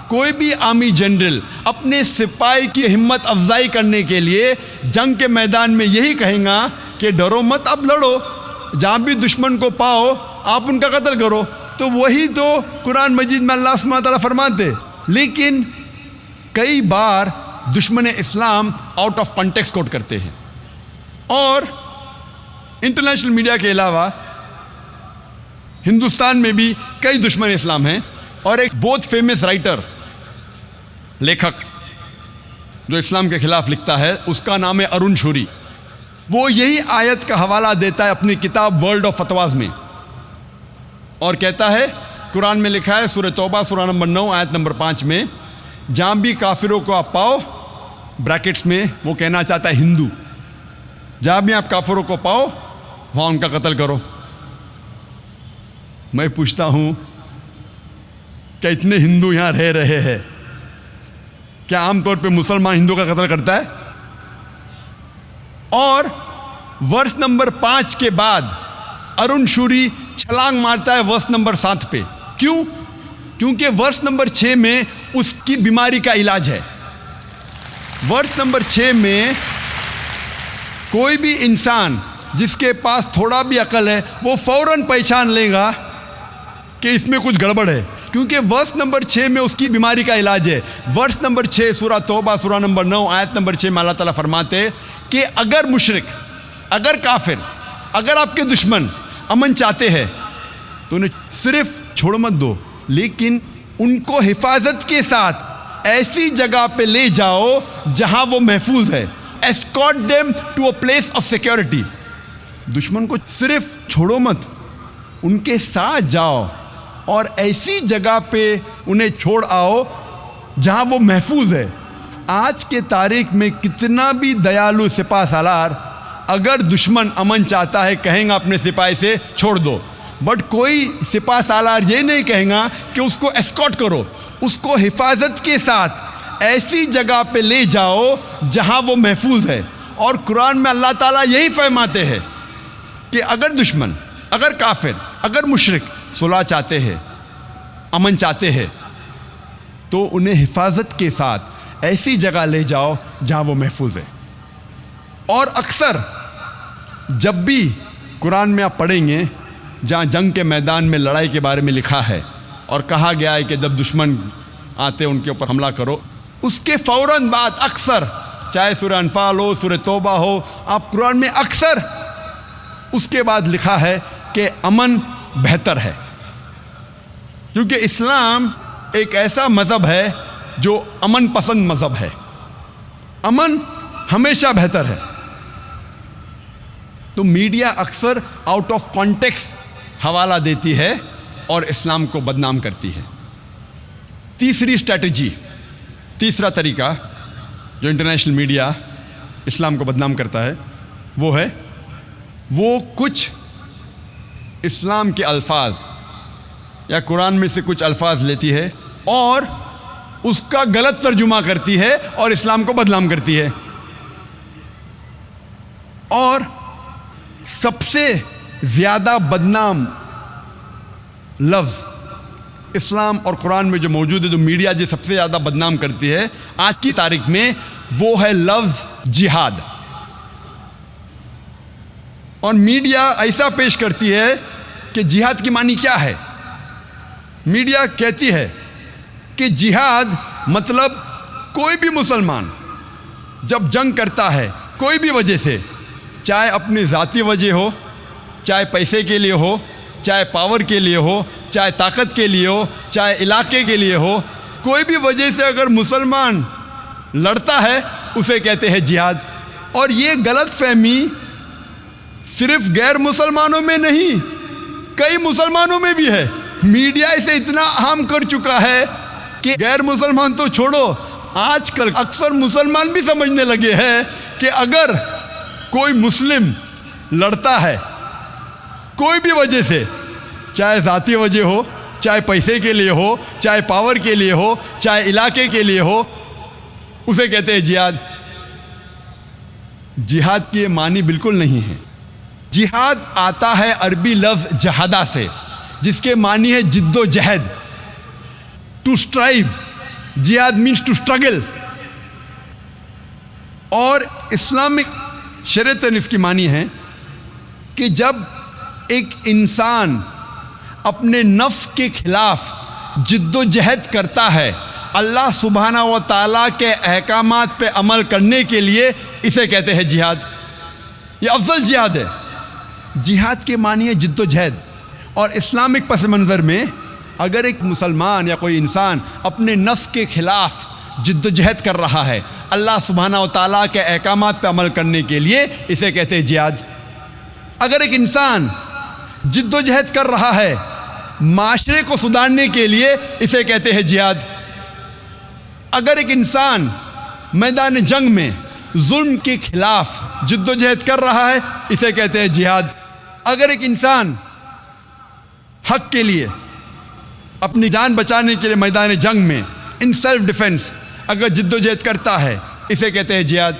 کوئی بھی آرمی جنرل اپنے سپاہی کی ہمت افزائی کرنے کے لیے جنگ کے میدان میں یہی کہیں گا کہ ڈرو مت، اب لڑو، جہاں بھی دشمن کو پاؤ آپ ان کا قتل کرو. تو وہی تو قرآن مجید میں اللہ سبحانہ تعالیٰ فرماتے. لیکن کئی بار دشمن اسلام آؤٹ آف کانٹیکسٹ کوٹ کرتے ہیں. اور انٹرنیشنل میڈیا کے علاوہ ہندوستان میں بھی کئی دشمن اسلام ہیں. اور ایک بہت فیمس رائٹر، لیکھک جو اسلام کے خلاف لکھتا ہے، اس کا نام ہے ارون شوری. وہ یہی آیت کا حوالہ دیتا ہے اپنی کتاب ورلڈ آف فتواز میں، اور کہتا ہے قرآن میں لکھا ہے سورہ توبہ سورہ نمبر 9 آیت نمبر 5 میں، جہاں بھی کافروں کو آپ پاؤ، بریکٹس میں وہ کہنا چاہتا ہے ہندو، جہاں بھی آپ کافروں کو پاؤ وہاں ان کا قتل کرو. میں پوچھتا ہوں کیا اتنے ہندو یہاں رہ رہے ہیں، کیا عام طور پہ مسلمان ہندو کا قتل کرتا ہے؟ اور ورس نمبر 5 کے بعد ارون شوری چھلانگ مارتا ہے ورس نمبر 7 پہ. کیوں؟ کیونکہ ورس نمبر 6 میں اس کی بیماری کا علاج ہے. ورس نمبر 6 میں کوئی بھی انسان جس کے پاس تھوڑا بھی عقل ہے وہ فوراً پہچان لے گا کہ اس میں کچھ گڑبڑ ہے، کیونکہ ورس نمبر 6 میں اس کی بیماری کا علاج ہے. ورس نمبر 6 سورہ توبہ سورہ نمبر 9 آیت نمبر 6 میں اللہ تعالیٰ فرماتے کہ اگر مشرک، اگر کافر، اگر آپ کے دشمن امن چاہتے ہیں تو انہیں صرف چھوڑ مت دو، لیکن ان کو حفاظت کے ساتھ ایسی جگہ پہ لے جاؤ جہاں وہ محفوظ ہے. escort them to a place of security. دشمن کو صرف چھوڑو مت، ان کے ساتھ جاؤ اور ایسی جگہ پہ انہیں چھوڑ آؤ جہاں وہ محفوظ ہے. آج کے تاریخ میں کتنا بھی دیالو سپاہ سالار اگر دشمن امن چاہتا ہے کہیں گا اپنے سپاہی سے چھوڑ دو، بٹ کوئی سپاہ سالار یہ نہیں کہیں گا کہ اس کو اسکارٹ کرو، اس کو حفاظت کے ساتھ ایسی جگہ پہ لے جاؤ جہاں وہ محفوظ ہے. اور قرآن میں اللہ تعالیٰ یہی فرماتے ہیں کہ اگر دشمن، اگر کافر، اگر مشرک صلح چاہتے ہیں، امن چاہتے ہیں تو انہیں حفاظت کے ساتھ ایسی جگہ لے جاؤ جہاں وہ محفوظ ہے. اور اکثر جب بھی قرآن میں آپ پڑھیں گے جہاں جنگ کے میدان میں لڑائی کے بارے میں لکھا ہے اور کہا گیا ہے کہ جب دشمن آتے ان کے اوپر حملہ کرو، اس کے فوراً بعد اکثر چاہے سورہ انفال ہو، سورہ توبہ ہو، آپ قرآن میں اکثر اس کے بعد لکھا ہے کہ امن بہتر ہے. کیونکہ اسلام ایک ایسا مذہب ہے جو امن پسند مذہب ہے. امن ہمیشہ بہتر ہے. تو میڈیا اکثر آؤٹ آف کانٹیکس حوالہ دیتی ہے اور اسلام کو بدنام کرتی ہے. تیسری اسٹریٹجی، تیسرا طریقہ جو انٹرنیشنل میڈیا اسلام کو بدنام کرتا ہے وہ کچھ اسلام کے الفاظ یا قرآن میں سے کچھ الفاظ لیتی ہے اور اس کا غلط ترجمہ کرتی ہے اور اسلام کو بدنام کرتی ہے. اور سب سے زیادہ بدنام لفظ اسلام اور قرآن میں جو موجود ہے، جو میڈیا جو سب سے زیادہ بدنام کرتی ہے آج کی تاریخ میں، وہ ہے لفظ جہاد. اور میڈیا ایسا پیش کرتی ہے کہ جہاد کی معنی کیا ہے. میڈیا کہتی ہے کہ جہاد مطلب کوئی بھی مسلمان جب جنگ کرتا ہے کوئی بھی وجہ سے، چاہے اپنی ذاتی وجہ ہو، چاہے پیسے کے لیے ہو، چاہے پاور کے لیے ہو، چاہے طاقت کے لیے ہو، چاہے علاقے کے لیے ہو، کوئی بھی وجہ سے اگر مسلمان لڑتا ہے اسے کہتے ہیں جہاد. اور یہ غلط فہمی صرف غیر مسلمانوں میں نہیں، کئی مسلمانوں میں بھی ہے. میڈیا اسے اتنا عام کر چکا ہے کہ غیر مسلمان تو چھوڑو، آج کل اکثر مسلمان بھی سمجھنے لگے ہیں کہ اگر کوئی مسلم لڑتا ہے کوئی بھی وجہ سے، چاہے ذاتی وجہ ہو، چاہے پیسے کے لیے ہو، چاہے پاور کے لیے ہو، چاہے علاقے کے لیے ہو، اسے کہتے ہیں جہاد. جہاد کی یہ معنی بالکل نہیں ہے. جہاد آتا ہے عربی لفظ جہادہ سے، جس کے معنی ہے جد و جہد، ٹو اسٹرائیو. جہاد مینس ٹو اسٹرگل. اور اسلامک شریعت اس کی معنی ہے کہ جب ایک انسان اپنے نفس کے خلاف جد و جہد کرتا ہے اللہ سبحانہ و تعالیٰ کے احکامات پہ عمل کرنے کے لیے، اسے کہتے ہیں جہاد. یہ افضل جہاد ہے. جہاد کے معنی ہے جد و جہد. اور اسلامک پس منظر میں اگر ایک مسلمان یا کوئی انسان اپنے نفس کے خلاف جد و جہد کر رہا ہے اللہ سبحانہ و تعالیٰ کے احکامات پہ عمل کرنے کے لیے، اسے کہتے ہیں جہاد. اگر ایک انسان جد و جہد کر رہا ہے معاشرے کو سدھارنے کے لیے، اسے کہتے ہیں جہاد. اگر ایک انسان میدان جنگ میں ظلم کے خلاف جد و جہد کر رہا ہے، اسے کہتے ہیں جہاد. اگر ایک انسان حق کے لیے اپنی جان بچانے کے لیے میدان جنگ میں ان سیلف ڈیفنس اگر جد و جہد کرتا ہے، اسے کہتے ہیں جہاد.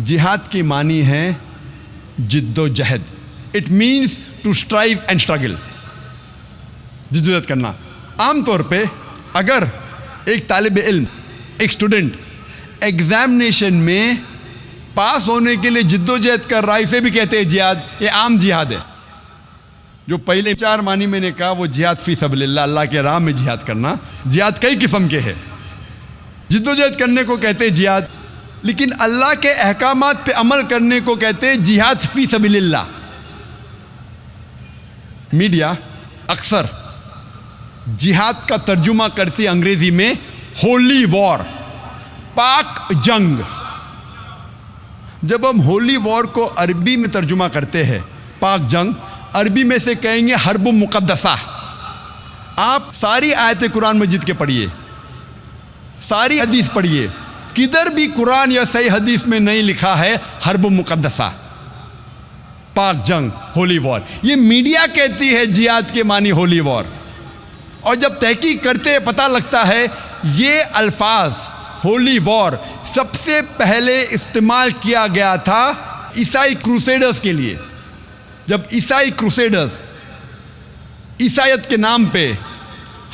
جہاد کی معنی ہے جد و جہد. It means to strive and struggle. جد و جہد کرنا. عام طور پہ اگر ایک طالب علم، ایک اسٹوڈنٹ ایگزامینیشن میں پاس ہونے کے لیے جد و جہد کر رہا ہے، اسے بھی کہتے ہیں جہاد. یہ عام جہاد ہے. جو پہلے 4 معنی میں نے کہا وہ جہاد فی سبیل اللہ، اللہ کے راہ میں جہاد کرنا. جہاد کئی قسم کے ہیں. جد و جہد کرنے کو کہتے ہیں جہاد، لیکن اللہ کے احکامات پہ عمل کرنے کو کہتے ہیں جہاد فی سبیل اللہ. میڈیا اکثر جہاد کا ترجمہ کرتی انگریزی میں ہولی وار، پاک جنگ. جب ہم ہولی وار کو عربی میں ترجمہ کرتے ہیں پاک جنگ، عربی میں سے کہیں گے حرب مقدسہ. آپ ساری آیت قرآن مجید کے پڑھیے، ساری حدیث پڑھیے، کدھر بھی قرآن یا صحیح حدیث میں نہیں لکھا ہے حرب مقدسہ، پاک جنگ، ہولی وار. یہ میڈیا کہتی ہے جہاد کے معنی ہولی وار. اور جب تحقیق کرتے پتہ لگتا ہے یہ الفاظ ہولی وار سب سے پہلے استعمال کیا گیا تھا عیسائی کروسیڈرز کے لیے. جب عیسائی کروسیڈرز عیسائیت کے نام پہ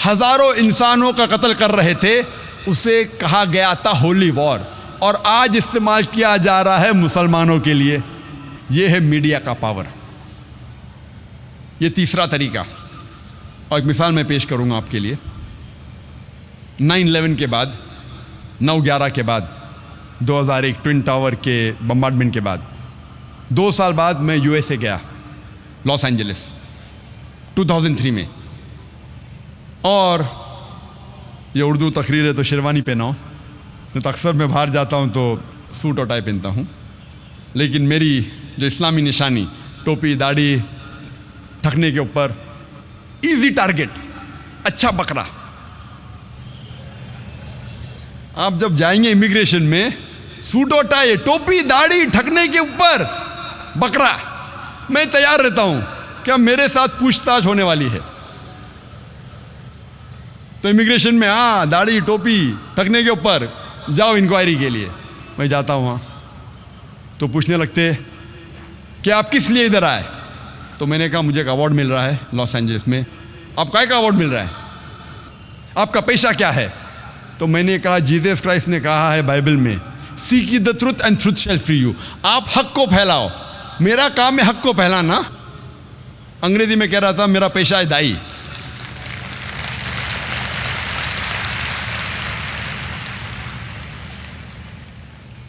ہزاروں انسانوں کا قتل کر رہے تھے، اسے کہا گیا تھا ہولی وار، اور آج استعمال کیا جا رہا ہے مسلمانوں کے لیے۔ یہ ہے میڈیا کا پاور۔ یہ تیسرا طریقہ، اور ایک مثال میں پیش کروں گا آپ کے لیے۔ 9/11 کے بعد، 9/11 کے بعد، 2001 ٹوین ٹاور کے بمبارڈمنٹ کے بعد 2 سال بعد میں یو ایس اے گیا، لاس اینجلس 2003 میں، اور یہ اردو تقریر ہے تو شیروانی پہناؤ، نہیں تو اکثر میں باہر جاتا ہوں تو سوٹ اور ٹائی پہنتا ہوں، لیکن میری جو اسلامی نشانی، ٹوپی، داڑھی، ٹھکنے کے اوپر، ایزی ٹارگٹ، اچھا بکرا۔ آپ جب جائیں گے امیگریشن میں، سوٹ اور ٹائی، ٹوپی، داڑھی، ٹھکنے کے اوپر بکرا، میں تیار رہتا ہوں کہ اب میرے ساتھ پوچھ تاچھ ہونے والی ہے۔ تو امیگریشن میں ہاں داڑھی، ٹوپی، ٹھکنے کے اوپر جاؤ انکوائری کے لیے۔ میں جاتا ہوں وہاں تو پوچھنے لگتے کہ آپ کس لیے ادھر آئے؟ تو میں نے کہا مجھے ایک ایوارڈ مل رہا ہے لاس اینجلس میں۔ آپ کا ایوارڈ مل رہا ہے؟ آپ کا پیشہ کیا ہے؟ تو میں نے کہا جیزس کرائسٹ نے کہا ہے بائبل میں، seek the truth and truth shall free you. آپ حق کو پھیلاؤ، میرا کام ہے حق کو پھیلانا۔ انگریزی میں کہہ رہا تھا میرا پیشہ ہے دائی۔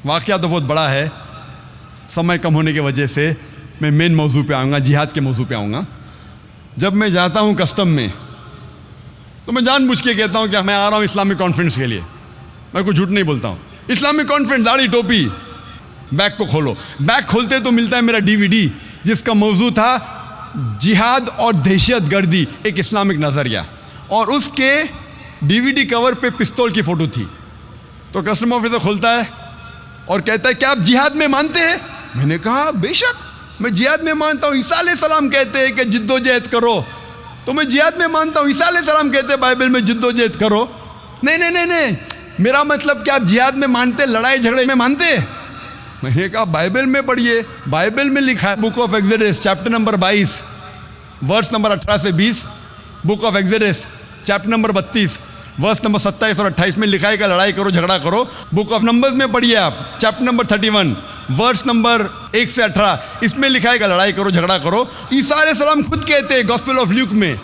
واقعہ تو بہت بڑا ہے، سمے کم ہونے کی وجہ سے میں مین موضوع پہ آؤں گا، جہاد کے موضوع پہ آؤں گا۔ جب میں جاتا ہوں کسٹم میں تو میں جان بوجھ کے کہتا ہوں کہ میں آ رہا ہوں اسلامک کانفرنس کے لیے، میں کوئی جھوٹ نہیں بولتا ہوں۔ اسلامک کانفرنس، داڑھی ٹوپی۔ بیگ کو کھولو، بیگ کھولتے تو ملتا ہے میرا DVD جس کا موضوع تھا جہاد اور دہشت گردی، ایک اسلامک نظریہ، اور اس کے DVD کور پہ پستول کی فوٹو تھی۔ تو کسٹم آفیسر کھولتا ہے اور کہتا ہے کیا آپ جہاد میں مانتے ہیں؟ میں نے کہا بے شک میں جہاد میں مانتا ہوں، عیسیٰ علیہ السلام کہتے ہیں کہ جد و جہد کرو، تو میں جہاد میں مانتا ہوں۔ عیسیٰ علیہ السلام کہتے ہیں بائبل میں جد و جہد کرو۔ نہیں، میرا مطلب کہ آپ جہاد میں مانتے، لڑائی جھگڑے میں مانتے؟ میں نے کہا بائبل میں پڑھیے، بائبل میں لکھا ہے، book of Exodus chapter number 22 verse number 18 سے 20، book of Exodus chapter number 32 verse number 27 اور 28 میں لکھا ہے کہ لڑائی کرو، جھگڑا کرو۔ بک آف نمبرز میں پڑھیے آپ، چیپٹر نمبر 31 ورس نمبر 1 سے 18، اس میں لکھا ہے کہ لڑائی کرو، جھگڑا کرو۔ عیسیٰ علیہ السلام خود کہتے ہیں گاسپل آف لیوک میں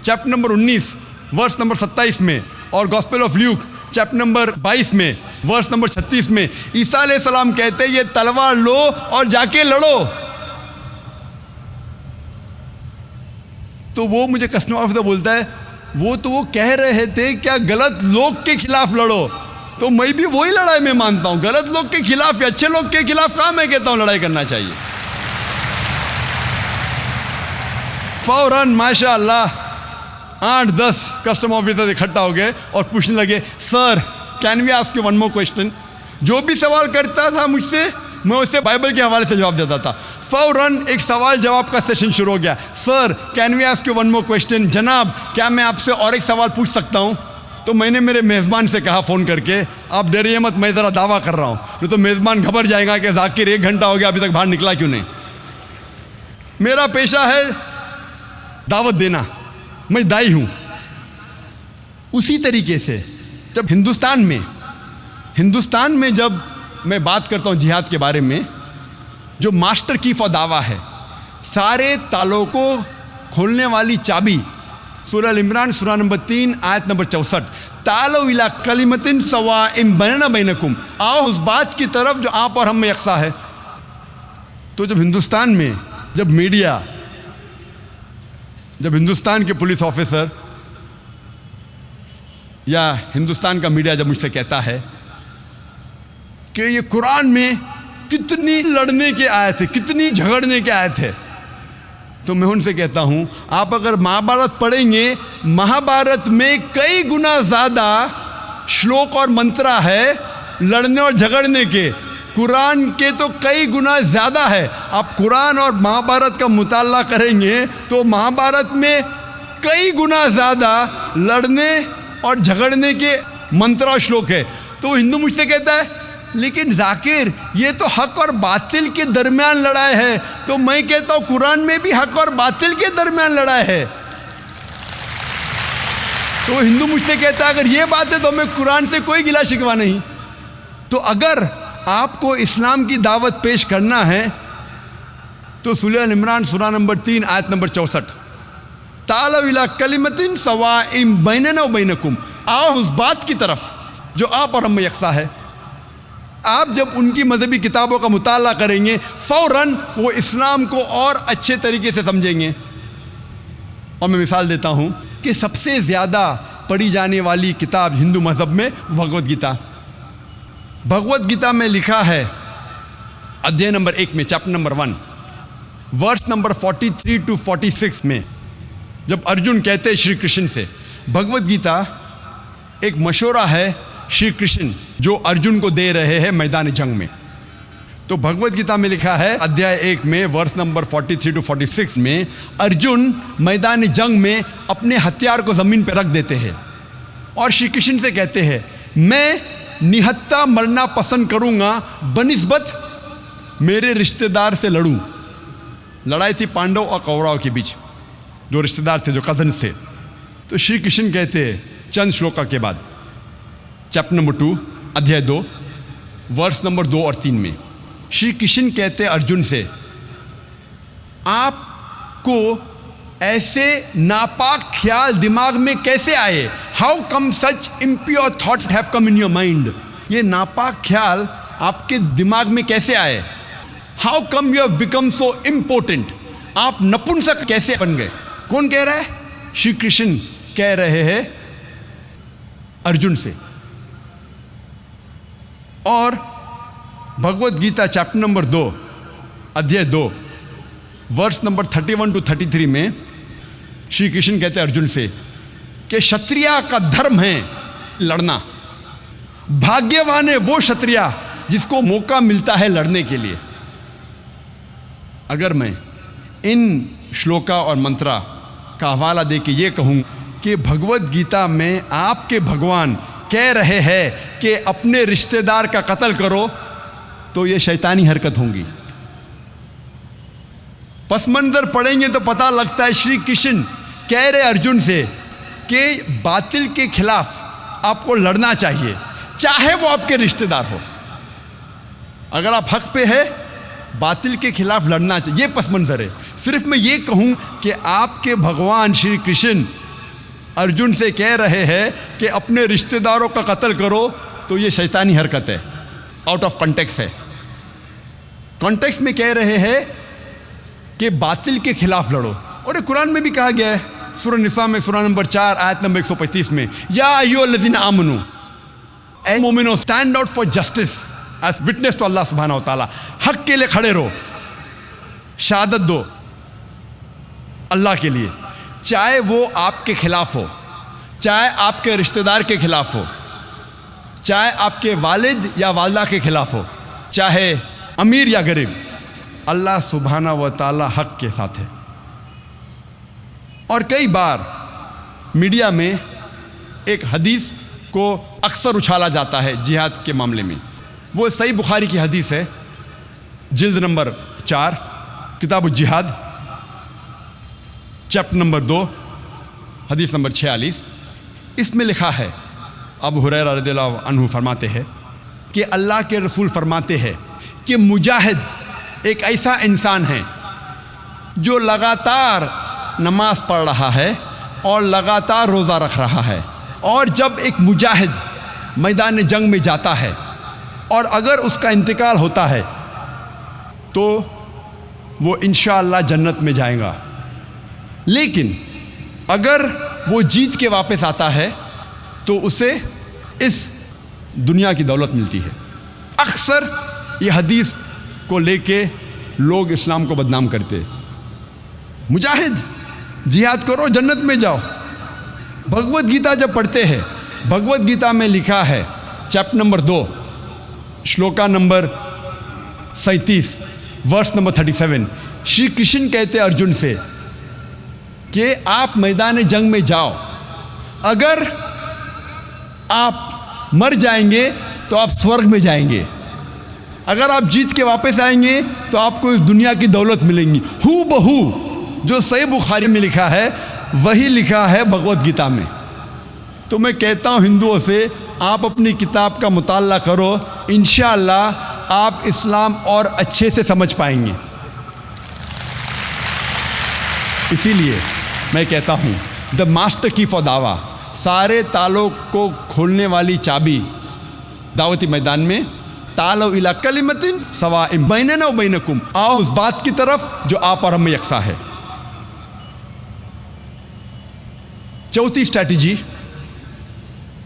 چیپٹر نمبر 19 ورس نمبر 27 میں، اور gospel of Luke chapter number 22 میں ورس نمبر 36 میں عیسیٰ علیہ السلام کہتے ہیں یہ تلوار لو اور جا کے لڑو۔ تو وہ مجھے کسٹم آفیسر بولتا ہے وہ کہہ رہے تھے کیا غلط لوگ کے خلاف لڑو، تو میں بھی وہی لڑائی میں مانتا ہوں، غلط لوگ کے خلاف یا اچھے لوگ کے خلاف کہاں میں کہتا ہوں لڑائی کرنا چاہیے۔ فوراً ماشاء اللہ 8-10 کسٹم آفیسر اکٹھا ہو گئے اور پوچھنے لگے sir can we ask you one more question. جو بھی سوال کرتا تھا مجھ سے میں اسے بائبل کے حوالے سے جواب دیتا تھا۔ فوراً ایک سوال جواب کا سیشن شروع ہو گیا۔ Sir can we ask you one more question, جناب کیا میں آپ سے اور ایک سوال پوچھ سکتا ہوں؟ تو میں نے میرے میزبان سے کہا فون کر کے آپ ڈریے مت، میں ذرا دعویٰ کر رہا ہوں، نہیں تو میزبان گھبر جائے گا کہ ذاکر 1 گھنٹہ ہو گیا ابھی تک باہر نکلا کیوں نہیں۔ میرا پیشہ ہے دعوت دینا، میں دائی ہوں۔ اسی طریقے سے جب ہندوستان میں جب میں بات کرتا ہوں جہاد کے بارے میں، جو ماسٹر کی دعویٰ ہے، سارے تالوں کو کھولنے والی چابی سورہ عمران سورہ نمبر 3 آیت نمبر 64، تعالوا الی کلمۃ سواء بیننا بینکم، آؤ اس بات کی طرف جو آپ اور ہم میں یکساں ہے۔ تو جب ہندوستان میں جب میڈیا، جب ہندوستان کے پولیس آفیسر یا ہندوستان کا میڈیا جب مجھ سے کہتا ہے کہ یہ قرآن میں کتنی لڑنے کے آیت ہے، کتنی جھگڑنے کے آیت ہے، تو میں ان سے کہتا ہوں آپ اگر مہابھارت پڑھیں گے، مہابھارت میں کئی گنا زیادہ شلوک اور منترا ہے لڑنے اور جھگڑنے کے، قرآن کے تو کئی گنا زیادہ ہے۔ آپ قرآن اور مہابھارت کا مطالعہ کریں گے تو مہابھارت میں کئی گنا زیادہ لڑنے اور جھگڑنے کے منترا شلوک ہے۔ تو وہ ہندو مجھ سے کہتا ہے لیکن ذاکر یہ تو حق اور باطل کے درمیان لڑائی ہے، تو میں کہتا ہوں قرآن میں بھی حق اور باطل کے درمیان لڑائی ہے۔ تو وہ ہندو مجھ سے کہتا ہے اگر یہ بات ہے تو ہمیں قرآن سے کوئی گلا شکوا نہیں. تو اگر آپ کو اسلام کی دعوت پیش کرنا ہے تو سورہ عمران سورہ نمبر 3 آیت نمبر 64، تعالوا الی کلمۃ سواء بیننا و بینکم، آؤ اس بات کی طرف جو آپ اور ہم میں یکساں ہے. آپ جب ان کی مذہبی کتابوں کا مطالعہ کریں گے فوراً وہ اسلام کو اور اچھے طریقے سے سمجھیں گے. اور میں مثال دیتا ہوں کہ سب سے زیادہ پڑھی جانے والی کتاب ہندو مذہب میں بھگوت گیتا. بھگوت گیتا میں لکھا ہے ادھیائے نمبر 1 میں chapter number 1 verse number 43 to 46 میں جب ارجن کہتے ہیں شری کرشن سے، بھگوت گیتا ایک مشورہ ہے شری کرشن جو ارجن کو دے رہے ہیں میدان جنگ میں. تو بھگوت گیتا میں لکھا ہے ادھیائے 1 میں ورس نمبر 43 to 46 میں ارجن میدان جنگ میں اپنے ہتھیار کو زمین پہ رکھ دیتے ہیں اور شری کرشن سے کہتے ہیں میں نہتا مرنا پسند کروں گا بنسبت میرے رشتہ دار سے لڑوں. لڑائی تھی پانڈو اور کوراؤ کے بیچ، جو رشتہ دار تھے، جو کزنس تھے. تو شری کرشن کہتے ہیں چند شلوکا کے بعد چیپٹر نمبر 2 ادھیائے 2 ورس نمبر 2 اور 3 میں شری کرشن کہتے ارجن سے آپ کو ایسے ناپاک خیال دماغ میں کیسے آئے؟ How come such impure thoughts have come in your mind. یہ ناپاک خیال آپ کے دماغ میں کیسے آئے؟ How come you have become so important. آپ نپنسک کیسے بن گئے؟ کون کہہ رہا ہے؟ شری کرشن کہہ رہے ہیں ارجن سے. اور بھگوت گیتا چیپٹر نمبر 2 ادھیائے 2 ورس نمبر 31 to 33 میں شری کرشن کہتے ہیں ارجن سے کہ شتریا کا دھرم ہے لڑنا. بھاگیوان ہے وہ شتریا جس کو موقع ملتا ہے لڑنے کے لیے. اگر میں ان شلوکا اور منترا کا حوالہ دے کے یہ کہوں کہ بھگوت گیتا میں آپ کے بھگوان کہہ رہے ہیں کہ اپنے رشتہ دار کا قتل کرو تو یہ شیطانی حرکت ہوں گی. پس منظر پڑھیں گے تو پتہ لگتا ہے شری کرشن کہہ رہے ارجن سے کہ باطل کے خلاف آپ کو لڑنا چاہیے چاہے وہ آپ کے رشتہ دار ہو. اگر آپ حق پہ ہے باطل کے خلاف لڑنا چاہیے. یہ پس منظر ہے. صرف میں یہ کہوں کہ آپ کے بھگوان شری کرشن ارجن سے کہہ رہے ہیں کہ اپنے رشتہ داروں کا قتل کرو تو یہ شیطانی حرکت ہے، آؤٹ آف کنٹیکس ہے. کانٹیکس میں کہہ رہے ہیں کہ باطل کے خلاف لڑو. اور یہ قرآن میں بھی کہا گیا ہے سورہ نساء میں سورہ نمبر 4 آیت نمبر 135 میں یا ایھا الذین آمنو، اے مومنو stand out for justice as witness to اللہ سبحانہ و تعالیٰ. حق کے لیے کھڑے رہو، شہادت دو اللہ کے لیے، چاہے وہ آپ کے خلاف ہو، چاہے آپ کے رشتہ دار کے خلاف ہو، چاہے آپ کے والد یا والدہ کے خلاف ہو، چاہے امیر یا غریب. اللہ سبحانہ و تعالیٰ حق کے ساتھ ہے. اور کئی بار میڈیا میں ایک حدیث کو اکثر اچھالا جاتا ہے جہاد کے معاملے میں. وہ صحیح بخاری کی حدیث ہے، جلد نمبر 4 کتاب الجہاد چیپٹر نمبر 2 حدیث نمبر 46. اس میں لکھا ہے ابو ہریرہ رضی اللہ عنہ فرماتے ہیں کہ اللہ کے رسول فرماتے ہیں کہ مجاہد ایک ایسا انسان ہے جو لگاتار نماز پڑھ رہا ہے اور لگاتار روزہ رکھ رہا ہے. اور جب ایک مجاہد میدان جنگ میں جاتا ہے اور اگر اس کا انتقال ہوتا ہے تو وہ انشاءاللہ جنت میں جائے گا. لیکن اگر وہ جیت کے واپس آتا ہے تو اسے اس دنیا کی دولت ملتی ہے. اکثر یہ حدیث کو لے کے لوگ اسلام کو بدنام کرتے. مجاہد جہاد کرو جنت میں جاؤ. بھگوت گیتا جب پڑھتے ہیں، بھگوت گیتا میں لکھا ہے chapter number 2 shloka number 37 verse number 37 Shri Krishna کہتے ارجن سے کہ آپ میدان جنگ میں جاؤ، اگر آپ مر جائیں گے تو آپ سورگ میں جائیں گے، اگر آپ جیت کے واپس آئیں گے تو آپ کو اس دنیا کی دولت ملیں گی. ہو بہو جو صحیح بخاری میں لکھا ہے وہی لکھا ہے بھگوت گیتا میں. تو میں کہتا ہوں ہندوؤں سے آپ اپنی کتاب کا مطالعہ کرو، انشاءاللہ آپ اسلام اور اچھے سے سمجھ پائیں گے۔ اسی لیے میں کہتا ہوں دا ماسٹر کی فار دعویٰ، سارے تالوں کو کھولنے والی چابی دعوتی میدان میں، تعالوا الی کلمۃ سواء بیننا و بینکم، آؤ اس بات کی طرف جو آپ اور ہم میں یکساں ہے۔ چوتھی اسٹریٹجی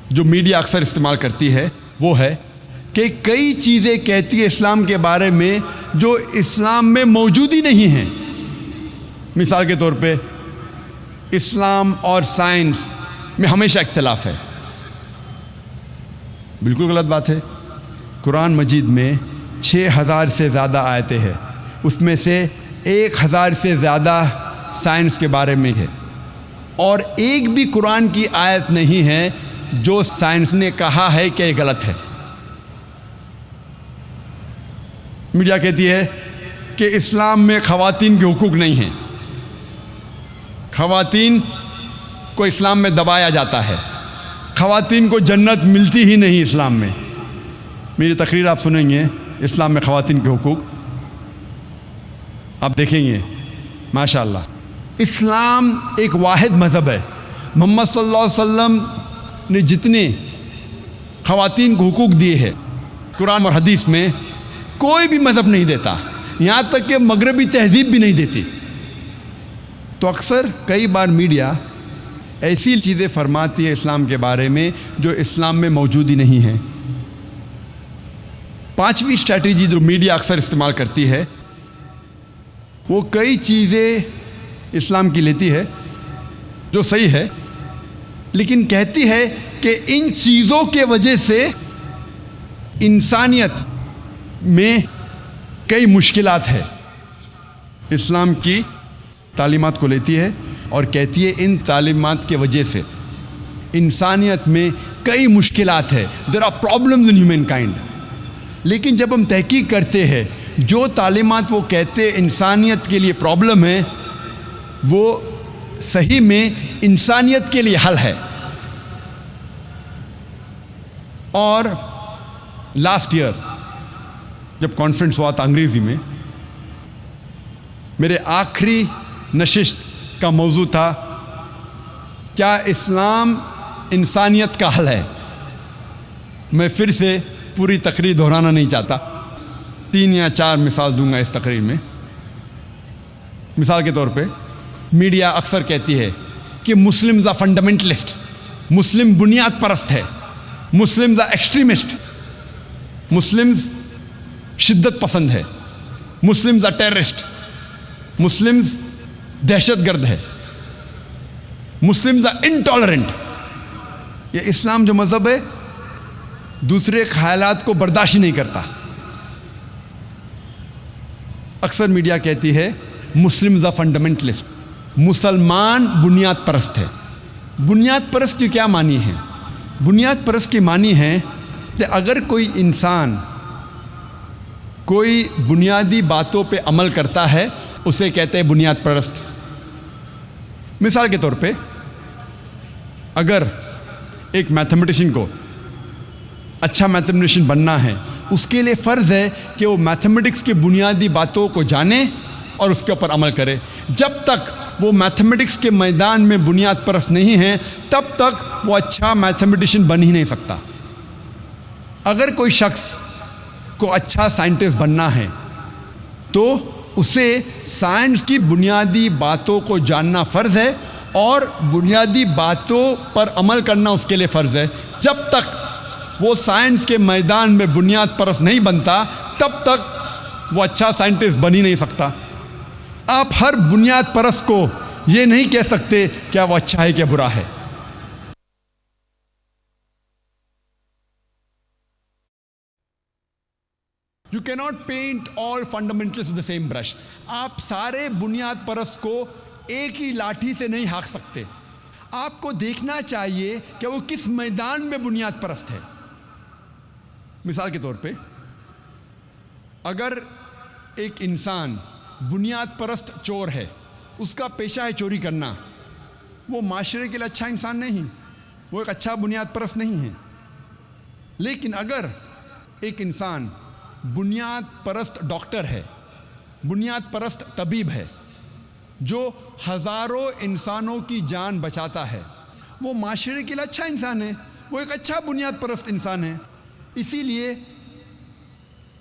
جو میڈیا اکثر استعمال کرتی ہے وہ ہے کہ کئی چیزیں کہتی ہے اسلام کے بارے میں جو اسلام میں موجود ہی نہیں ہیں۔ مثال کے طور پہ اسلام اور سائنس میں ہمیشہ اختلاف ہے، بالکل غلط بات ہے۔ قرآن مجید میں 6000 سے زیادہ آیتیں ہیں، اس میں سے 1000 سے زیادہ سائنس کے بارے میں ہے، اور ایک بھی قرآن کی آیت نہیں ہے جو سائنس نے کہا ہے کہ یہ غلط ہے۔ میڈیا کہتی ہے کہ اسلام میں خواتین کے حقوق نہیں ہیں، خواتین کو اسلام میں دبایا جاتا ہے، خواتین کو جنت ملتی ہی نہیں اسلام میں۔ میری تقریر آپ سنیں گے اسلام میں خواتین کے حقوق، آپ دیکھیں گے ماشاءاللہ۔ اسلام ایک واحد مذہب ہے، محمد صلی اللہ علیہ وسلم نے جتنے خواتین کو حقوق دیے ہیں قرآن اور حدیث میں کوئی بھی مذہب نہیں دیتا، یہاں تک کہ مغربی تہذیب بھی نہیں دیتی۔ تو اکثر کئی بار میڈیا ایسی چیزیں فرماتی ہے اسلام کے بارے میں جو اسلام میں موجود ہی نہیں ہیں۔ پانچویں اسٹریٹجی جو میڈیا اکثر استعمال کرتی ہے وہ کئی چیزیں اسلام کی لیتی ہے جو صحیح ہے، لیکن کہتی ہے کہ ان چیزوں کے وجہ سے انسانیت میں کئی مشکلات ہے۔ اسلام کی تعلیمات کو لیتی ہے اور کہتی ہے ان تعلیمات کے وجہ سے انسانیت میں کئی مشکلات ہے، there are problems in humankind. لیکن جب ہم تحقیق کرتے ہیں جو تعلیمات وہ کہتے انسانیت کے لیے پرابلم ہے وہ صحیح میں انسانیت کے لیے حل ہے۔ اور لاسٹ ایئر جب کانفرنس ہوا تھا انگریزی میں، میرے آخری نشست کا موضوع تھا کیا اسلام انسانیت کا حل ہے۔ میں پھر سے پوری تقریر دہرانا نہیں چاہتا، 3 یا 4 مثال دوں گا اس تقریر میں۔ مثال کے طور پہ میڈیا اکثر کہتی ہے کہ مسلمز آر فنڈامنٹلسٹ، مسلم بنیاد پرست ہے، مسلمز آر ایکسٹریمسٹ، مسلمز شدت پسند ہے، مسلمز آر ٹیررسٹ، مسلمز دہشت گرد ہے، مسلمز آر انٹالرنٹ۔ یہ اسلام جو مذہب ہے دوسرے خیالات کو برداشت نہیں کرتا۔ اکثر میڈیا کہتی ہے مسلمز آر فنڈامنٹلسٹ، مسلمان بنیاد پرست ہے۔ بنیاد پرست کی کیا معنی ہے؟ بنیاد پرست کی معنی ہے کہ اگر کوئی انسان کوئی بنیادی باتوں پہ عمل کرتا ہے اسے کہتے ہیں بنیاد پرست۔ مثال کے طور پہ اگر ایک میتھمیٹیشین کو اچھا میتھمیٹیشین بننا ہے، اس کے لیے فرض ہے کہ وہ میتھمیٹکس کی بنیادی باتوں کو جانے اور اس کے اوپر عمل کرے۔ جب تک وہ میتھمیٹکس کے میدان میں بنیاد پرست نہیں ہے تب تک وہ اچھا میتھمیٹیشین بن ہی نہیں سکتا۔ اگر کوئی شخص کو اچھا سائنٹسٹ بننا ہے تو اسے سائنس کی بنیادی باتوں کو جاننا فرض ہے اور بنیادی باتوں پر عمل کرنا اس کے لیے فرض ہے۔ جب تک وہ سائنس کے میدان میں بنیاد پرست نہیں بنتا تب تک وہ اچھا سائنٹسٹ بن ہی نہیں سکتا۔ آپ ہر بنیاد پرست کو یہ نہیں کہہ سکتے کیا وہ اچھا ہے کیا برا ہے۔ You cannot paint all fundamentalists with the same brush. آپ سارے بنیاد پرست کو ایک ہی لاٹھی سے نہیں ہانک سکتے۔ آپ کو دیکھنا چاہیے کہ وہ کس میدان میں بنیاد پرست ہے۔ مثال کے طور پہ اگر ایک انسان بنیاد پرست چور ہے، اس کا پیشہ ہے چوری کرنا، وہ معاشرے کے لیے اچھا انسان نہیں۔ وہ ایک اچھا بنیاد پرست نہیں ہے. لیکن اگر ایک انسان بنیاد پرست ڈاکٹر ہے، بنیاد پرست طبیب ہے، جو ہزاروں انسانوں کی جان بچاتا ہے، وہ معاشرے کے لیے اچھا انسان ہے، وہ ایک اچھا بنیاد پرست انسان ہے. اسی لیے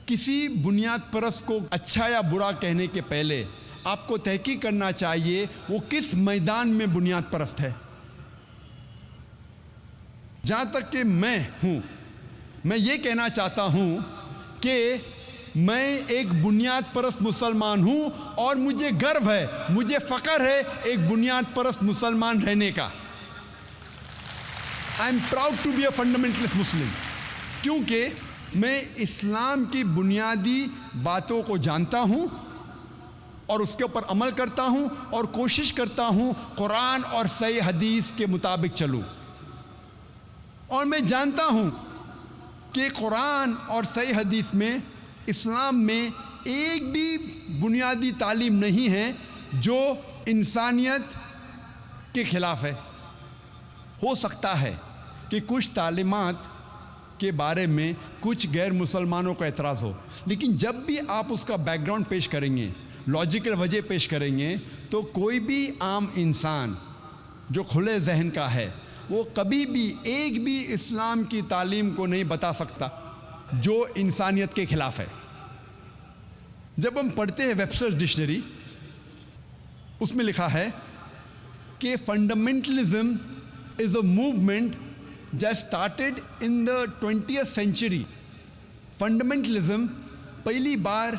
کسی بنیاد پرست کو اچھا یا برا کہنے کے پہلے آپ کو تحقیق کرنا چاہیے وہ کس میدان میں بنیاد پرست ہے. جہاں تک کہ میں ہوں، میں یہ کہنا چاہتا ہوں کہ میں ایک بنیاد پرست مسلمان ہوں اور مجھے گرو ہے، مجھے فخر ہے ایک بنیاد پرست مسلمان رہنے کا. I am proud to be a fundamentalist Muslim, کیونکہ میں اسلام کی بنیادی باتوں کو جانتا ہوں اور اس کے اوپر عمل کرتا ہوں اور کوشش کرتا ہوں قرآن اور صحیح حدیث کے مطابق چلوں. اور میں جانتا ہوں کہ قرآن اور صحیح حدیث میں، اسلام میں ایک بھی بنیادی تعلیم نہیں ہے جو انسانیت کے خلاف ہے. ہو سکتا ہے کہ کچھ تعلیمات کے بارے میں کچھ غیر مسلمانوں کا اعتراض ہو، لیکن جب بھی آپ اس کا بیک گراؤنڈ پیش کریں گے، لاجیکل وجہ پیش کریں گے، تو کوئی بھی عام انسان جو کھلے ذہن کا ہے وہ کبھی بھی ایک بھی اسلام کی تعلیم کو نہیں بتا سکتا جو انسانیت کے خلاف ہے. جب ہم پڑھتے ہیں ویبسٹر ڈکشنری، اس میں لکھا ہے کہ fundamentalism is a movement that started in the 20th century. Fundamentalism پہلی بار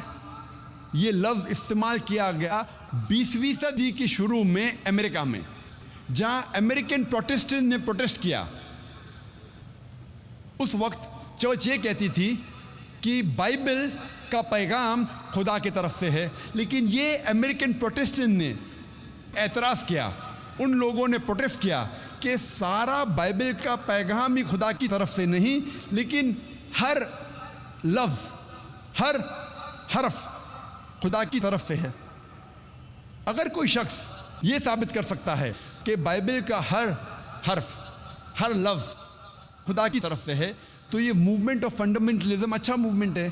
یہ لفظ استعمال کیا گیا 20ویں صدی کی شروع میں امریکہ میں، جہاں امریکن پروٹسٹنٹ نے پروٹیسٹ کیا. اس وقت چرچ یہ کہتی تھی کہ بائبل کا پیغام خدا کی طرف سے ہے، لیکن یہ امریکن پروٹسٹنٹ نے اعتراض کیا، ان لوگوں نے پروٹیسٹ کیا کہ سارا بائبل کا پیغام ہی خدا کی طرف سے نہیں، لیکن ہر لفظ، ہر حرف خدا کی طرف سے ہے. اگر کوئی شخص یہ ثابت کر سکتا ہے کہ بائبل کا ہر حرف، ہر لفظ خدا کی طرف سے ہے، تو یہ موومنٹ آف فنڈامنٹلزم اچھا موومنٹ ہے.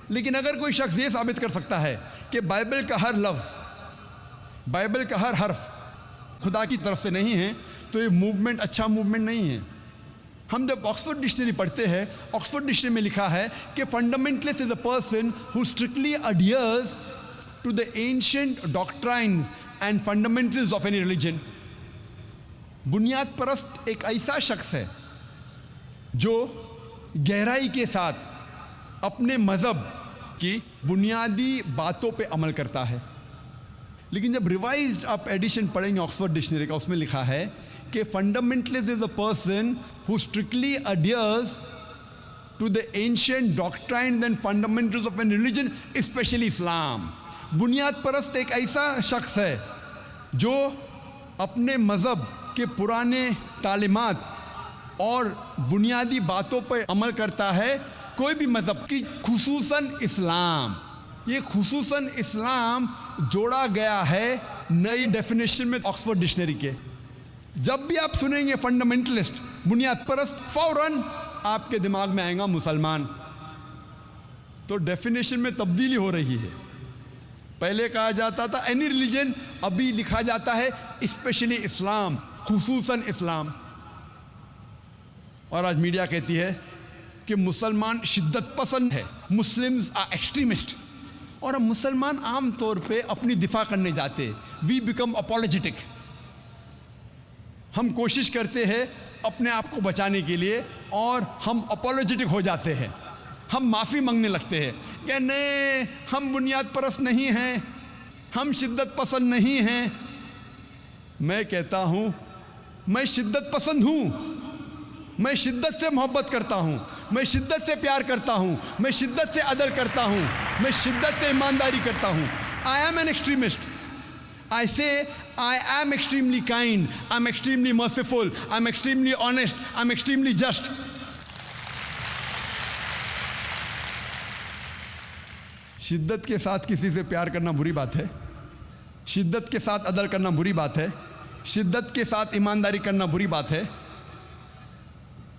لیکن اگر کوئی شخص یہ ثابت کر سکتا ہے کہ بائبل کا ہر لفظ، بائبل کا ہر حرف خدا کی طرف سے نہیں ہے، تو یہ موومنٹ اچھا موومنٹ نہیں ہے. ہم جب آکسفورڈ ڈکشنری پڑھتے ہیں، آکسفورڈ ڈکشنری میں لکھا ہے کہ fundamentalist is a person who strictly adheres to the ancient doctrines and fundamentals of any religion. بنیاد پرست ایک ایسا شخص ہے جو گہرائی کے ساتھ اپنے مذہب کی بنیادی باتوں پہ عمل کرتا ہے. لیکن جب ریوائزڈ آپ ایڈیشن پڑھیں گے آکسفورڈ ڈکشنری کا، اس میں لکھا ہے کہ fundamentalist is a person who strictly adheres to the ancient doctrines and fundamentals of a religion, especially اسلام. بنیاد پرست ایک ایسا شخص ہے جو اپنے مذہب کے پرانے تعلیمات اور بنیادی باتوں پر عمل کرتا ہے، کوئی بھی مذہب کی، خصوصاً اسلام. یہ خصوصاً اسلام جوڑا گیا ہے نئی ڈیفینیشن میں آکسفورڈ ڈکشنری کے. جب بھی آپ سنیں گے فنڈامنٹلسٹ، بنیاد پرست، فوراً آپ کے دماغ میں آئے گا مسلمان. تو ڈیفینیشن میں تبدیلی ہو رہی ہے. پہلے کہا جاتا تھا اینی ریلیجن، ابھی لکھا جاتا ہے اسپیشلی اسلام، خصوصاً اسلام. اور آج میڈیا کہتی ہے کہ مسلمان شدت پسند ہے، مسلمز آر ایکسٹریمسٹ. اور ہم مسلمان عام طور پہ اپنی دفاع کرنے جاتے، وی بیکم اپولوجیٹک. ہم کوشش کرتے ہیں اپنے آپ کو بچانے کے لیے اور ہم اپولوجیٹک ہو جاتے ہیں، ہم معافی مانگنے لگتے ہیں کہ نہیں، ہم بنیاد پرست نہیں ہیں، ہم شدت پسند نہیں ہیں. میں کہتا ہوں میں شدت پسند ہوں، میں شدت سے محبت کرتا ہوں، میں شدت سے پیار کرتا ہوں، میں شدت سے عدل کرتا ہوں، میں شدت سے ایمانداری کرتا ہوں. I am an extremist. I say I am extremely kind, I'm extremely merciful, I'm extremely honest, I'm extremely just. شدت کے ساتھ کسی سے پیار کرنا بری بات ہے، شدت کے ساتھ عدل کرنا بری بات ہے، شدت کے ساتھ ایمانداری کرنا بری بات ہے.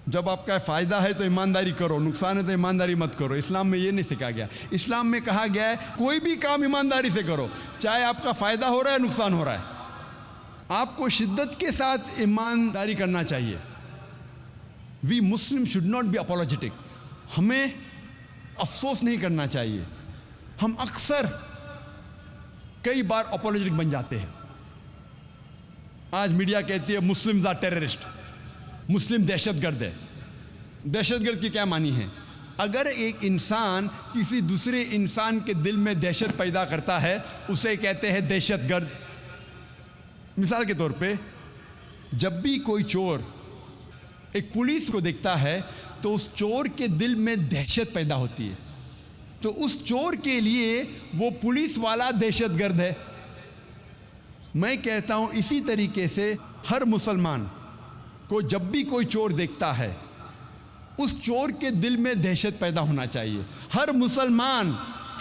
جب آپ کا فائدہ ہے تو ایمانداری کرو، نقصان ہے تو ایمانداری مت کرو۔ اسلام میں یہ نہیں سکھا گیا۔ اسلام میں کہا گیا ہے کوئی بھی کام ایمانداری سے کرو، چاہے آپ کا فائدہ ہو رہا ہے نقصان ہو رہا ہے، آپ کو شدت کے ساتھ ایمانداری کرنا چاہیے۔ We Muslim should not be apologetic, ہمیں افسوس نہیں کرنا چاہیے۔ ہم اکثر کئی بار اپولوجیٹک بن جاتے ہیں۔ آج میڈیا کہتی ہے مسلمز آر ٹیررسٹ، مسلم دہشت گرد ہے۔ دہشت گرد کی کیا معنی ہے؟ اگر ایک انسان کسی دوسرے انسان کے دل میں دہشت پیدا کرتا ہے اسے کہتے ہیں دہشت گرد۔ مثال کے طور پہ جب بھی کوئی چور ایک پولیس کو دیکھتا ہے تو اس چور کے دل میں دہشت پیدا ہوتی ہے، تو اس چور کے لیے وہ پولیس والا دہشت گرد ہے۔ میں کہتا ہوں اسی طریقے سے ہر مسلمان کو جب بھی کوئی چور دیکھتا ہے اس چور کے دل میں دہشت پیدا ہونا چاہیے۔ ہر مسلمان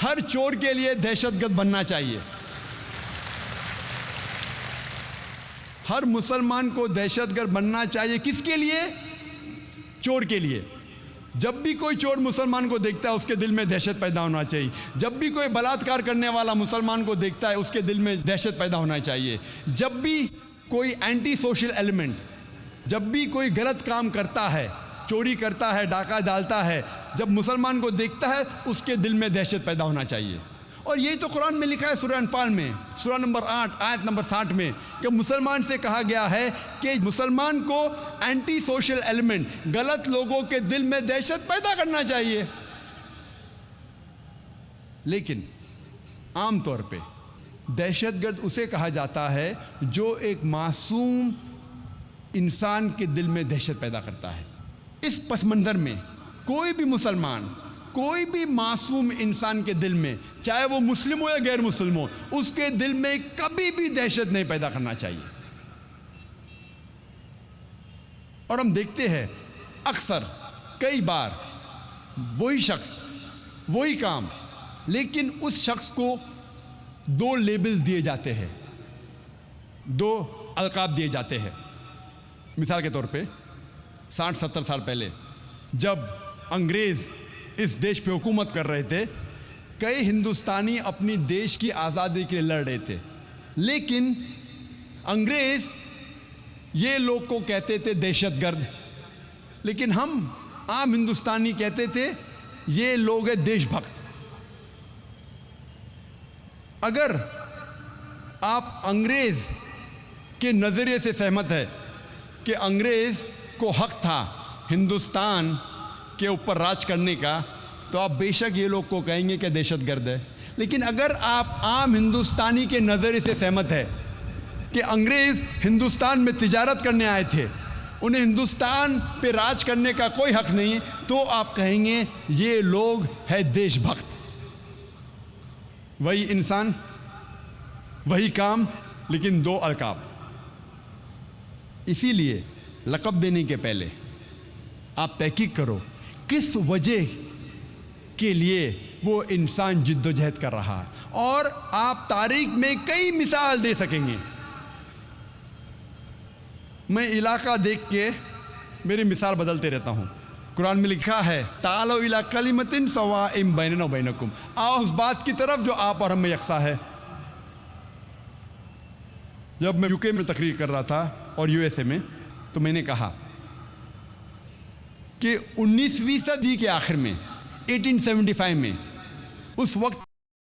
ہر چور کے لیے دہشت گرد بننا چاہیے۔ ہر مسلمان کو دہشت گرد بننا چاہیے۔ کس کے لیے؟ چور کے لیے۔ جب بھی کوئی چور مسلمان کو دیکھتا ہے اس کے دل میں دہشت پیدا ہونا چاہیے۔ جب بھی کوئی بلاತ್ಕಾರ کرنے والا مسلمان کو دیکھتا ہے اس کے دل میں دہشت پیدا ہونا چاہیے۔ جب بھی کوئی اینٹی سوشل ایلیمنٹ، جب بھی کوئی غلط کام کرتا ہے، چوری کرتا ہے، ڈاکہ ڈالتا ہے، جب مسلمان کو دیکھتا ہے اس کے دل میں دہشت پیدا ہونا چاہیے۔ اور یہی تو قرآن میں لکھا ہے سورہ انفال میں، سورہ نمبر 8 آیت نمبر 60 میں، کہ مسلمان سے کہا گیا ہے کہ مسلمان کو اینٹی سوشل ایلیمنٹ، غلط لوگوں کے دل میں دہشت پیدا کرنا چاہیے۔ لیکن عام طور پہ دہشت گرد اسے کہا جاتا ہے جو ایک معصوم انسان کے دل میں دہشت پیدا کرتا ہے۔ اس پس منظر میں کوئی بھی مسلمان، کوئی بھی معصوم انسان کے دل میں، چاہے وہ مسلم ہو یا غیر مسلم ہو، اس کے دل میں کبھی بھی دہشت نہیں پیدا کرنا چاہیے۔ اور ہم دیکھتے ہیں اکثر کئی بار وہی شخص وہی کام، لیکن اس شخص کو دو لیبلز دیے جاتے ہیں، دو القاب دیے جاتے ہیں۔ مثال کے طور پہ 60-70 سال پہلے جب انگریز اس دیش پہ حکومت کر رہے تھے، کئی ہندوستانی اپنی دیش کی آزادی کے لیے لڑ رہے تھے، لیکن انگریز یہ لوگ کو کہتے تھے دہشت گرد، لیکن ہم عام ہندوستانی کہتے تھے یہ لوگ ہیں دیش بھکت۔ اگر آپ انگریز کے نظریے سے سہمت ہے کہ انگریز کو حق تھا ہندوستان کے اوپر راج کرنے کا، تو آپ بے شک یہ لوگ کو کہیں گے کہ دہشت گرد ہے۔ لیکن اگر آپ عام ہندوستانی کے نظریے سے سہمت ہے کہ انگریز ہندوستان میں تجارت کرنے آئے تھے، انہیں ہندوستان پہ راج کرنے کا کوئی حق نہیں، تو آپ کہیں گے یہ لوگ ہے دیش بھکت۔ وہی انسان وہی کام، لیکن دو القاب۔ اسی لیے لقب دینے کے پہلے آپ تحقیق کرو کس وجہ کے لیے وہ انسان جد و جہد کر رہا ہے، اور آپ تاریخ میں کئی مثال دے سکیں گے۔ میں علاقہ دیکھ کے میری مثال بدلتے رہتا ہوں۔ قرآن میں لکھا ہے تعالوا الی کلمۃ سواء بیننا وبینکم، آؤ اس بات کی طرف جو آپ اور ہم میں یکساں ہے۔ جب میں UK میں تقریر کر رہا تھا اور USA میں، تو میں نے کہا کہ 19ویں صدی کے آخر میں 1875 میں اس وقت